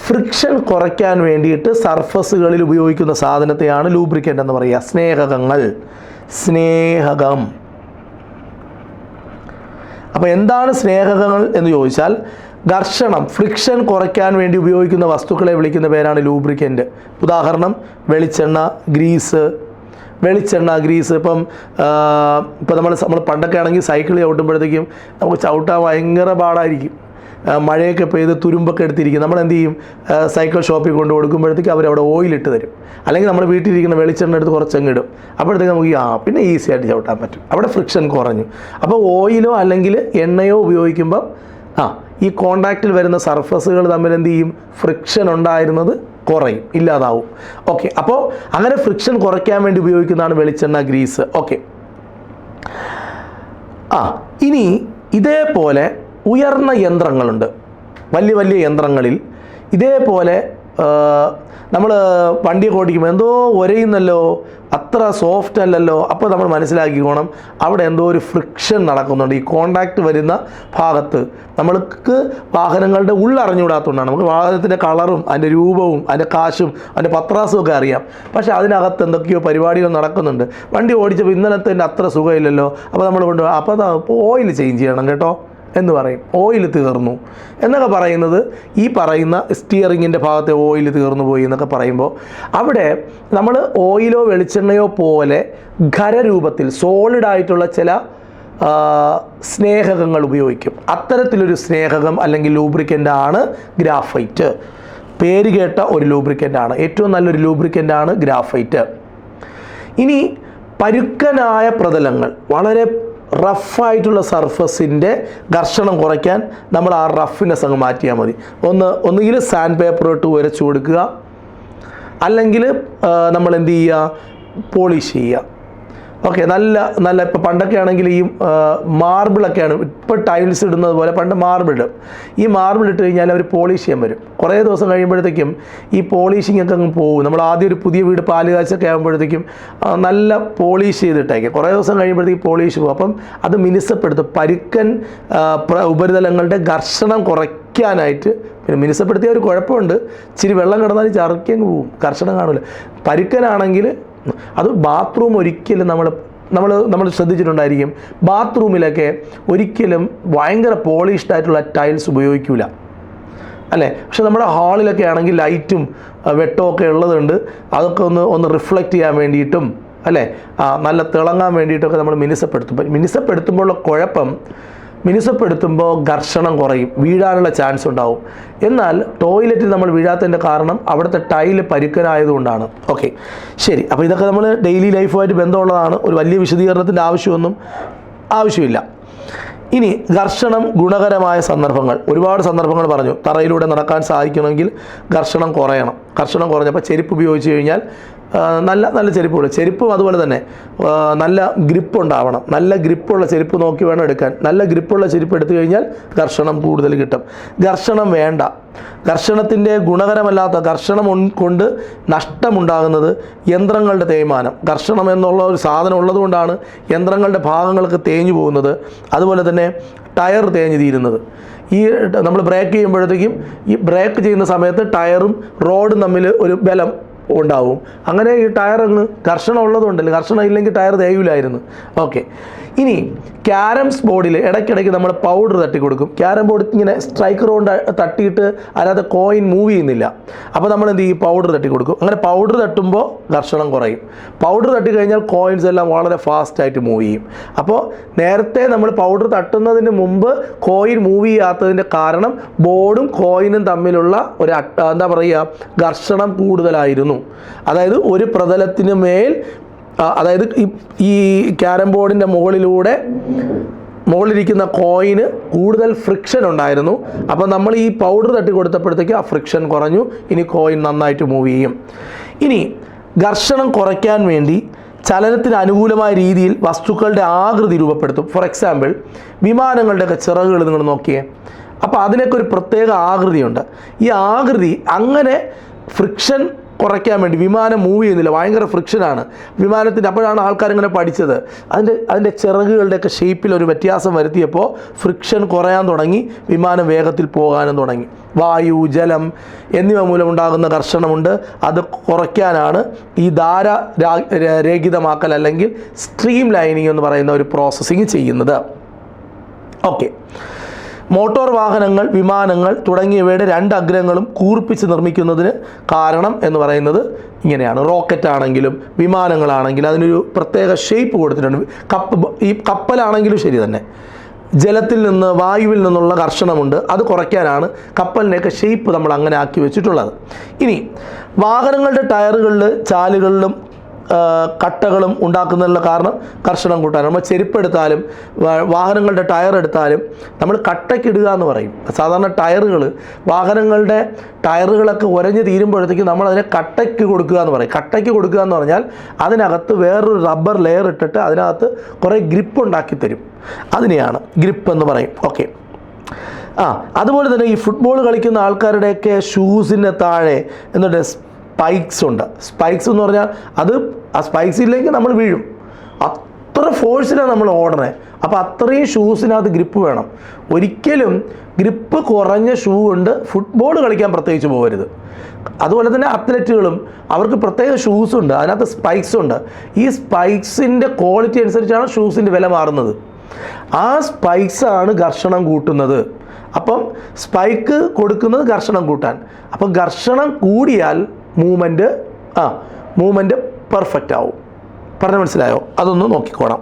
ഫ്രിക്ഷൻ കുറയ്ക്കാൻ വേണ്ടിയിട്ട് സർഫസുകളിൽ ഉപയോഗിക്കുന്ന സാധനത്തെയാണ് ലൂബ്രിക്കൻ്റ് എന്ന് പറയുക. സ്നേഹകം അപ്പോൾ എന്താണ് സ്നേഹകങ്ങൾ എന്ന് ചോദിച്ചാൽ ഘർഷണം ഫ്രിക്ഷൻ കുറയ്ക്കാൻ വേണ്ടി ഉപയോഗിക്കുന്ന വസ്തുക്കളെ വിളിക്കുന്ന പേരാണ് ലൂബ്രിക്കൻ്റ്. ഉദാഹരണം വെളിച്ചെണ്ണ, ഗ്രീസ്. ഇപ്പം നമ്മൾ പണ്ടൊക്കെ ആണെങ്കിൽ സൈക്കിൾ ചവിട്ടുമ്പോഴത്തേക്കും നമുക്ക് ചവിട്ടാൻ ഭയങ്കര പാടായിരിക്കും. മഴയൊക്കെ പെയ്ത് തുരുമ്പൊക്കെ എടുത്തിരിക്കും. നമ്മൾ എന്ത് ചെയ്യും? സൈക്കിൾ ഷോപ്പിൽ കൊണ്ട് കൊടുക്കുമ്പോഴത്തേക്ക് അവരവിടെ ഓയിലിട്ട് തരും. അല്ലെങ്കിൽ നമ്മൾ വീട്ടിലിരിക്കുന്ന വെളിച്ചെണ്ണ എടുത്ത് കുറച്ചങ്ങ് ഇടും. അപ്പോഴത്തേക്ക് നമുക്ക് പിന്നെ ഈസി ആയിട്ട് ചവിട്ടാൻ പറ്റും. അവിടെ ഫ്രിക്ഷൻ കുറഞ്ഞു. അപ്പോൾ ഓയിലോ അല്ലെങ്കിൽ എണ്ണയോ ഉപയോഗിക്കുമ്പം ഈ കോണ്ടാക്റ്റിൽ വരുന്ന സർഫസുകൾ തമ്മിൽ എന്ത് ചെയ്യും? ഫ്രിക്ഷൻ ഉണ്ടായിരുന്നത് കുറയും, ഇല്ലാതാവും. ഓക്കെ, അപ്പോൾ അങ്ങനെ ഫ്രിക്ഷൻ കുറയ്ക്കാൻ വേണ്ടി ഉപയോഗിക്കുന്നതാണ് വെളിച്ചെണ്ണ, ഗ്രീസ്. ഓക്കെ, ഇനി ഇതേപോലെ ഉയർന്ന യന്ത്രങ്ങളുണ്ട്. വലിയ വലിയ യന്ത്രങ്ങളിൽ ഇതേപോലെ നമ്മൾ വണ്ടിയൊക്കെ ഓടിക്കുമ്പോൾ എന്തോ ഒരയുന്നല്ലോ, അത്ര സോഫ്റ്റ് അല്ലല്ലോ. അപ്പോൾ നമ്മൾ മനസ്സിലാക്കിക്കോണം അവിടെ എന്തോ ഒരു ഫ്രിക്ഷൻ നടക്കുന്നുണ്ട്. ഈ കോണ്ടാക്റ്റ് വരുന്ന ഭാഗത്ത് നമ്മൾക്ക് വാഹനങ്ങളുടെ ഉള്ളറിഞ്ഞുകൂടാത്തതുകൊണ്ടാണ്. നമുക്ക് വാഹനത്തിൻ്റെ കളറും അതിൻ്റെ രൂപവും അതിൻ്റെ കാശും അതിൻ്റെ പത്രാസും ഒക്കെ അറിയാം. പക്ഷേ അതിനകത്ത് എന്തൊക്കെയോ പരിപാടികൾ നടക്കുന്നുണ്ട്. വണ്ടി ഓടിച്ചപ്പോൾ ഇന്നലത്തെ അത്ര സുഖമില്ലല്ലോ, അപ്പോൾ നമ്മൾ അപ്പോൾ ഓയിൽ ചേഞ്ച് ചെയ്യണം കേട്ടോ എന്ന് പറയും. ഓയിൽ തീർന്നു എന്നൊക്കെ പറയുന്നത് ഈ പറയുന്ന സ്റ്റിയറിങ്ങിൻ്റെ ഭാഗത്തെ ഓയിൽ തീർന്നു പോയി എന്നൊക്കെ പറയുമ്പോൾ അവിടെ നമ്മൾ ഓയിലോ വെളിച്ചെണ്ണയോ പോലെ ഖരരൂപത്തിൽ സോളിഡായിട്ടുള്ള ചില സ്നേഹകങ്ങൾ ഉപയോഗിക്കും. അത്തരത്തിലൊരു സ്നേഹകം അല്ലെങ്കിൽ ലൂബ്രിക്കൻ്റാണ് ഗ്രാഫൈറ്റ്. പേര് കേട്ട ഒരു ലൂബ്രിക്കൻ്റാണ്, ഏറ്റവും നല്ലൊരു ലൂബ്രിക്കൻ്റാണ് ഗ്രാഫൈറ്റ്. ഇനി പരുക്കനായ പ്രതലങ്ങൾ, വളരെ റഫായിട്ടുള്ള സർഫസിൻ്റെ ഘർഷണം കുറയ്ക്കാൻ നമ്മൾ ആ റഫിനെസ് അങ്ങ് മാറ്റിയാൽ മതി. ഒന്നുകിൽ സാൻഡ് പേപ്പർ ഇട്ട് ഉരച്ചു കൊടുക്കുക, അല്ലെങ്കിൽ നമ്മൾ എന്ത് ചെയ്യുക? പോളിഷ് ചെയ്യുക. ഓക്കെ, നല്ല ഇപ്പോൾ പണ്ടൊക്കെ ആണെങ്കിൽ ഈ മാർബിളൊക്കെയാണ്, ഇപ്പോൾ ടൈൽസ് ഇടുന്നത് പോലെ പണ്ട് മാർബിൾ ഇടും. ഈ മാർബിൾ ഇട്ട് കഴിഞ്ഞാൽ അവർ പോളിഷ് ചെയ്യാൻ വരും. കുറേ ദിവസം കഴിയുമ്പോഴത്തേക്കും ഈ പോളിഷിംഗ് ഒക്കെ അങ്ങ് പോകും. നമ്മൾ ആദ്യം ഒരു പുതിയ വീട് പാലുകാച്ചൊക്കെ ആകുമ്പോഴത്തേക്കും നല്ല പോളിഷ് ചെയ്തിട്ടേക്കും. കുറേ ദിവസം കഴിയുമ്പോഴത്തേക്ക് പോളിഷ് പോകും. അപ്പം അത് മിനുസപ്പെടുത്തും. പരുക്കൻ ഉപരിതലങ്ങളുടെ ഘർഷണം കുറയ്ക്കാനായിട്ട്. പിന്നെ മിനുസപ്പെടുത്തിയ ഒരു കുഴപ്പമുണ്ട്, ഇച്ചിരി വെള്ളം കിടന്നാൽ ചറുക്കിയങ്ങ് പോവും, ഘർഷണം കാണില്ല. പരുക്കനാണെങ്കിൽ അത് ബാത്റൂം ഒരിക്കലും നമ്മൾ ശ്രദ്ധിച്ചിട്ടുണ്ടായിരിക്കും, ബാത്റൂമിലൊക്കെ ഒരിക്കലും ഭയങ്കര പോളിഷ്ഡ് ആയിട്ടുള്ള ടൈൽസ് ഉപയോഗിക്കില്ല അല്ലേ. പക്ഷെ നമ്മുടെ ഹാളിലൊക്കെ ആണെങ്കിൽ ലൈറ്റും വെട്ടമൊക്കെ ഉള്ളതുണ്ട്. അതൊക്കെ ഒന്ന് റിഫ്ലക്റ്റ് ചെയ്യാൻ വേണ്ടിയിട്ടും അല്ലേ, നല്ല തിളങ്ങാൻ വേണ്ടിയിട്ടൊക്കെ നമ്മൾ മിനുസപ്പെടുത്തുമ്പോഴുള്ള കുഴപ്പം, മിനുസപ്പെടുത്തുമ്പോൾ ഘർഷണം കുറയും, വീഴാനുള്ള ചാൻസ് ഉണ്ടാവും. എന്നാൽ ടോയ്ലറ്റിൽ നമ്മൾ വീഴാത്തതിൻ്റെ കാരണം അവിടുത്തെ ടൈല് പരുക്കനായതുകൊണ്ടാണ്. ഓക്കെ, ശരി. അപ്പോൾ ഇതൊക്കെ നമ്മൾ ഡെയിലി ലൈഫുമായിട്ട് ബന്ധമുള്ളതാണ്. ഒരു വലിയ വിശദീകരണത്തിൻ്റെ ആവശ്യമില്ല. ഇനി ഘർഷണം ഗുണകരമായ സന്ദർഭങ്ങൾ, ഒരുപാട് സന്ദർഭങ്ങൾ പറഞ്ഞു. തറയിലൂടെ നടക്കാൻ സാധിക്കണമെങ്കിൽ ഘർഷണം കുറയണം. ഘർഷണം കുറഞ്ഞപ്പോൾ ചെരുപ്പ് ഉപയോഗിച്ച് കഴിഞ്ഞാൽ നല്ല ചെരുപ്പും അതുപോലെ തന്നെ നല്ല ഗ്രിപ്പ് ഉണ്ടാവണം. നല്ല ഗ്രിപ്പുള്ള ചെരുപ്പ് നോക്കി വേണം എടുക്കാൻ. നല്ല ഗ്രിപ്പുള്ള ചെരുപ്പ് എടുത്തു കഴിഞ്ഞാൽ ഘർഷണം കൂടുതൽ കിട്ടും. ഘർഷണം വേണ്ട. ഘർഷണത്തിൻ്റെ ഗുണകരമല്ലാത്ത ഘർഷണം കൊണ്ട് നഷ്ടമുണ്ടാകുന്നത് യന്ത്രങ്ങളുടെ തേയ്മാനം. ഘർഷണം എന്നുള്ള ഒരു സാധനം ഉള്ളതുകൊണ്ടാണ് യന്ത്രങ്ങളുടെ ഭാഗങ്ങൾക്ക് തേഞ്ഞു പോകുന്നത്. അതുപോലെ തന്നെ ടയർ തേഞ്ഞ് തീരുന്നത്. ഈ നമ്മൾ ബ്രേക്ക് ചെയ്യുമ്പോഴത്തേക്കും ഈ ബ്രേക്ക് ചെയ്യുന്ന സമയത്ത് ടയറും റോഡും തമ്മിൽ ഒരു ബലം ഉണ്ടാവും. അങ്ങനെ ഈ ടയർ അങ്ങ് ഘർഷണം ഉള്ളതുകൊണ്ടല്ലേ, ഘർഷണം ഇല്ലെങ്കിൽ ടയർ തേയില്ലായിരുന്നു. ഓക്കെ, ഇനി ക്യാരംസ് ബോർഡിൽ ഇടയ്ക്കിടയ്ക്ക് നമ്മൾ പൗഡർ തട്ടി കൊടുക്കും. ക്യാരം ബോർഡ് ഇങ്ങനെ സ്ട്രൈക്കർ കൊണ്ട് തട്ടിയിട്ട് അതിനകത്ത് കോയിൻ മൂവ് ചെയ്യുന്നില്ല. അപ്പോൾ നമ്മൾ എന്ത് ചെയ്യും? പൗഡർ തട്ടി കൊടുക്കും. അങ്ങനെ പൗഡർ തട്ടുമ്പോൾ ഘർഷണം കുറയും. പൗഡർ തട്ടി കഴിഞ്ഞാൽ കോയിൻസ് എല്ലാം വളരെ ഫാസ്റ്റായിട്ട് മൂവ് ചെയ്യും. അപ്പോൾ നേരത്തെ നമ്മൾ പൗഡർ തട്ടുന്നതിന് മുമ്പ് കോയിൻ മൂവ് ചെയ്യാത്തതിൻ്റെ കാരണം ബോർഡും കോയിനും തമ്മിലുള്ള ഒരു ഘർഷണം കൂടുതലായിരുന്നു. അതായത് ഒരു പ്രതലത്തിന് മേൽ, അതായത് ഈ ക്യാരം ബോർഡിൻ്റെ മുകളിലിരിക്കുന്ന കോയിന് കൂടുതൽ ഫ്രിക്ഷൻ ഉണ്ടായിരുന്നു. അപ്പോൾ നമ്മൾ ഈ പൗഡർ തട്ടി കൊടുത്തപ്പോഴത്തേക്ക് ആ ഫ്രിക്ഷൻ കുറഞ്ഞു. ഇനി കോയിൻ നന്നായിട്ട് മൂവ് ചെയ്യും. ഇനി ഘർഷണം കുറയ്ക്കാൻ വേണ്ടി ചലനത്തിന് അനുകൂലമായ രീതിയിൽ വസ്തുക്കളുടെ ആകൃതി രൂപപ്പെടുത്തും. ഫോർ എക്സാമ്പിൾ, വിമാനങ്ങളുടെയൊക്കെ ചിറകുകൾ നിങ്ങൾ നോക്കിയേ. അപ്പോൾ അതിനൊക്കെ ഒരു പ്രത്യേക ആകൃതിയുണ്ട്. ഈ ആകൃതി അങ്ങനെ ഫ്രിക്ഷൻ കുറയ്ക്കാൻ വേണ്ടി, വിമാനം മൂവ് ചെയ്യുന്നില്ല, ഭയങ്കര ഫ്രിക്ഷനാണ് വിമാനത്തിൻ്റെ. അപ്പോഴാണ് ആൾക്കാരിങ്ങനെ പഠിച്ചത് അതിൻ്റെ ചിറകുകളുടെയൊക്കെ ഷേപ്പിൽ ഒരു വ്യത്യാസം വരുത്തിയപ്പോൾ ഫ്രിക്ഷൻ കുറയാൻ തുടങ്ങി, വിമാനം വേഗത്തിൽ പോകാനും തുടങ്ങി. വായു, ജലം എന്നിവ മൂലമുണ്ടാകുന്ന ഘർഷണമുണ്ട്. അത് കുറയ്ക്കാനാണ് ഈ രേഖിതമാക്കൽ അല്ലെങ്കിൽ സ്ട്രീം ലൈനിങ് എന്ന് പറയുന്ന ഒരു പ്രോസസ്സിങ് ചെയ്യുന്നത്. ഓക്കെ. മോട്ടോർ വാഹനങ്ങൾ, വിമാനങ്ങൾ തുടങ്ങിയവയുടെ 2 അഗ്രങ്ങളും കൂർപ്പിച്ച് നിർമ്മിക്കുന്നതിന് കാരണം എന്ന് പറയുന്നത് ഇങ്ങനെയാണ്. റോക്കറ്റ് ആണെങ്കിലും വിമാനങ്ങളാണെങ്കിലും അതിനൊരു പ്രത്യേക ഷേപ്പ് കൊടുത്തിട്ടുണ്ട്. ഈ കപ്പലാണെങ്കിലും ശരി തന്നെ, ജലത്തിൽ നിന്ന് വായുവിൽ നിന്നുള്ള ഘർഷണമുണ്ട്, അത് കുറയ്ക്കാനാണ് കപ്പലിൻ്റെയൊക്കെ ഷേപ്പ് നമ്മൾ അങ്ങനെ ആക്കി വെച്ചിട്ടുള്ളത്. ഇനി വാഹനങ്ങളുടെ ടയറുകളിൽ, ചാലുകളിലും കട്ടകളും ഉണ്ടാക്കുന്നതിനുള്ള കാരണം ഘർഷണം കൂട്ടാൻ. നമ്മൾ ചെരുപ്പെടുത്താലും വാഹനങ്ങളുടെ ടയർ എടുത്താലും നമ്മൾ കട്ടയ്ക്കിടുക എന്ന് പറയും. സാധാരണ വാഹനങ്ങളുടെ ടയറുകളൊക്കെ ഉരഞ്ഞ് തീരുമ്പോഴത്തേക്കും നമ്മൾ അതിനെ കട്ടയ്ക്ക് കൊടുക്കുക എന്ന് പറയും. കട്ടയ്ക്ക് കൊടുക്കുക എന്ന് പറഞ്ഞാൽ അതിനകത്ത് വേറൊരു റബ്ബർ ലെയർ ഇട്ടിട്ട് അതിനകത്ത് കുറേ ഗ്രിപ്പ് ഉണ്ടാക്കി തരും. അതിനെയാണ് ഗ്രിപ്പ് എന്ന് പറയും. ഓക്കെ. അതുപോലെ തന്നെ ഈ ഫുട്ബോൾ കളിക്കുന്ന ആൾക്കാരുടെയൊക്കെ ഷൂസിന് താഴെ എന്നിട്ട് സ്പൈക്സ് ഉണ്ട്. സ്പൈക്സ് എന്ന് പറഞ്ഞാൽ അത് ആ സ്പൈക്സിലേക്ക് നമ്മൾ വീഴും. അത്ര ഫോഴ്സിലാണ് നമ്മൾ ഓടണേ. അപ്പോൾ അത്രയും ഷൂസിനകത്ത് ഗ്രിപ്പ് വേണം. ഒരിക്കലും ഗ്രിപ്പ് കുറഞ്ഞ ഷൂ കൊണ്ട് ഫുട്ബോൾ കളിക്കാൻ പ്രത്യേകിച്ച് പോകരുത്. അതുപോലെ തന്നെ അത്ലറ്റുകളും അവർക്ക് പ്രത്യേക ഷൂസ് ഉണ്ട്, അതിനകത്ത് സ്പൈക്സ് ഉണ്ട്. ഈ സ്പൈക്സിൻ്റെ ക്വാളിറ്റി അനുസരിച്ചാണ് ഷൂസിൻ്റെ വില മാറുന്നത്. ആ സ്പൈക്സാണ് ഘർഷണം കൂട്ടുന്നത്. അപ്പം സ്പൈക്ക് കൊടുക്കുന്നത് ഘർഷണം കൂട്ടാൻ. അപ്പം ഘർഷണം കൂടിയാൽ മൂവ്മെൻറ്റ് പെർഫെക്റ്റ് ആവും. പറഞ്ഞ് മനസ്സിലായോ? അതൊന്ന് നോക്കിക്കോണം.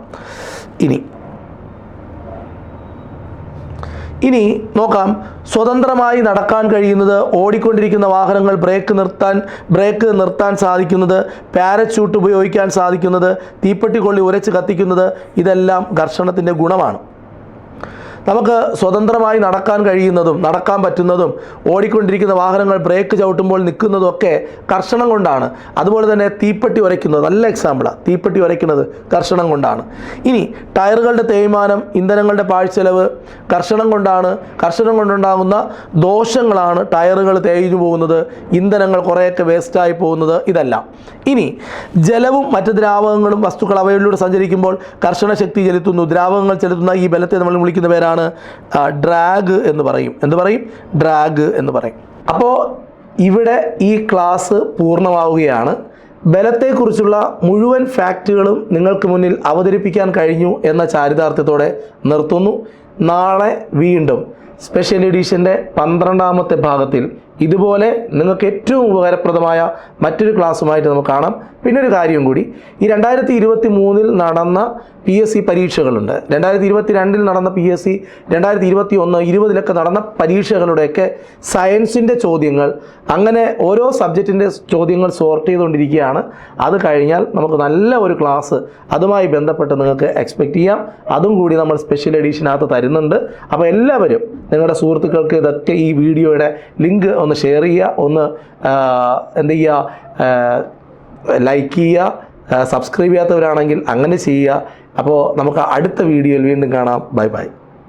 ഇനി നോക്കാം. സ്വതന്ത്രമായി നടക്കാൻ കഴിയുന്നത്, ഓടിക്കൊണ്ടിരിക്കുന്ന വാഹനങ്ങൾ ബ്രേക്ക് നിർത്താൻ സാധിക്കുന്നത്, പാരച്യൂട്ട് ഉപയോഗിക്കാൻ സാധിക്കുന്നത്, തീപ്പെട്ടി കൊള്ളി ഉരച്ച് കത്തിക്കുന്നത്, ഇതെല്ലാം ഘർഷണത്തിൻ്റെ ഗുണമാണ്. നമുക്ക് സ്വതന്ത്രമായി നടക്കാൻ കഴിയുന്നതും നടക്കാൻ പറ്റുന്നതും ഓടിക്കൊണ്ടിരിക്കുന്ന വാഹനങ്ങൾ ബ്രേക്ക് ചവിട്ടുമ്പോൾ നിൽക്കുന്നതും ഒക്കെ ഘർഷണം കൊണ്ടാണ്. അതുപോലെ തന്നെ തീപ്പെട്ടി ഉരയ്ക്കുന്നത് നല്ല എക്സാമ്പിളാണ്. തീപ്പെട്ടി ഉരയ്ക്കുന്നത് ഘർഷണം കൊണ്ടാണ്. ഇനി ടയറുകളുടെ തേയ്മാനം, ഇന്ധനങ്ങളുടെ പാഴ്ചെലവ് ഘർഷണം കൊണ്ടാണ്. ഘർഷണം കൊണ്ടുണ്ടാകുന്ന ദോഷങ്ങളാണ് ടയറുകൾ തേഞ്ഞു പോകുന്നത്, ഇന്ധനങ്ങൾ കുറേയൊക്കെ വേസ്റ്റായി പോകുന്നത്, ഇതെല്ലാം. ഇനി ജലവും മറ്റ് ദ്രാവകങ്ങളും വസ്തുക്കൾ അവയിലൂടെ സഞ്ചരിക്കുമ്പോൾ ഘർഷണ ശക്തി ചെലുത്തുന്നു. ദ്രാവകങ്ങൾ ചെലുത്തുന്ന ഈ ബലത്തെ നമ്മൾ വിളിക്കുന്ന പേരാണ് ഡ്രാഗ് എന്ന് പറയും. ഡ്രാഗ് എന്ന് പറയും. അപ്പോൾ ഇവിടെ ഈ ക്ലാസ് പൂർണ്ണമാവുകയാണ്. ബലത്തെക്കുറിച്ചുള്ള മുഴുവൻ ഫാക്റ്റുകളും നിങ്ങൾക്ക് മുന്നിൽ അവതരിപ്പിക്കാൻ കഴിഞ്ഞു എന്ന ചാരിതാർത്ഥ്യത്തോടെ നിർത്തുന്നു. നാളെ വീണ്ടും സ്പെഷ്യൽ എഡിഷൻ്റെ 12ാമത്തെ ഭാഗത്തിൽ ഇതുപോലെ നിങ്ങൾക്ക് ഏറ്റവും ഉപകാരപ്രദമായ മറ്റൊരു ക്ലാസ്സുമായിട്ട് നമുക്ക് കാണാം. പിന്നെ ഒരു കാര്യം കൂടി, ഈ 2023 നടന്ന PSC പരീക്ഷകളുണ്ട്. 2022 നടന്ന PSC, 2021, 2020 നടന്ന പരീക്ഷകളുടെയൊക്കെ സയൻസിൻ്റെ ചോദ്യങ്ങൾ, അങ്ങനെ ഓരോ സബ്ജക്റ്റിൻ്റെ ചോദ്യങ്ങൾ സോർട്ട് ചെയ്തുകൊണ്ടിരിക്കുകയാണ്. അത് കഴിഞ്ഞാൽ നമുക്ക് നല്ല ഒരു ക്ലാസ് അതുമായി ബന്ധപ്പെട്ട് നിങ്ങൾക്ക് എക്സ്പെക്റ്റ് ചെയ്യാം. അതും കൂടി നമ്മൾ സ്പെഷ്യൽ എഡിഷനകത്ത് തരുന്നുണ്ട്. അപ്പോൾ എല്ലാവരും നിങ്ങളുടെ സുഹൃത്തുക്കൾക്ക് ഇതൊക്കെ ഈ വീഡിയോയുടെ ലിങ്ക് ഒന്ന് ഷെയർ ചെയ്യുക, ഒന്ന് ലൈക്ക് ചെയ്യുക, സബ്സ്ക്രൈബ് ചെയ്യാത്തവരാണെങ്കിൽ അങ്ങനെ ചെയ്യുക. അപ്പോൾ നമുക്ക് അടുത്ത വീഡിയോയിൽ വീണ്ടും കാണാം. Bye bye.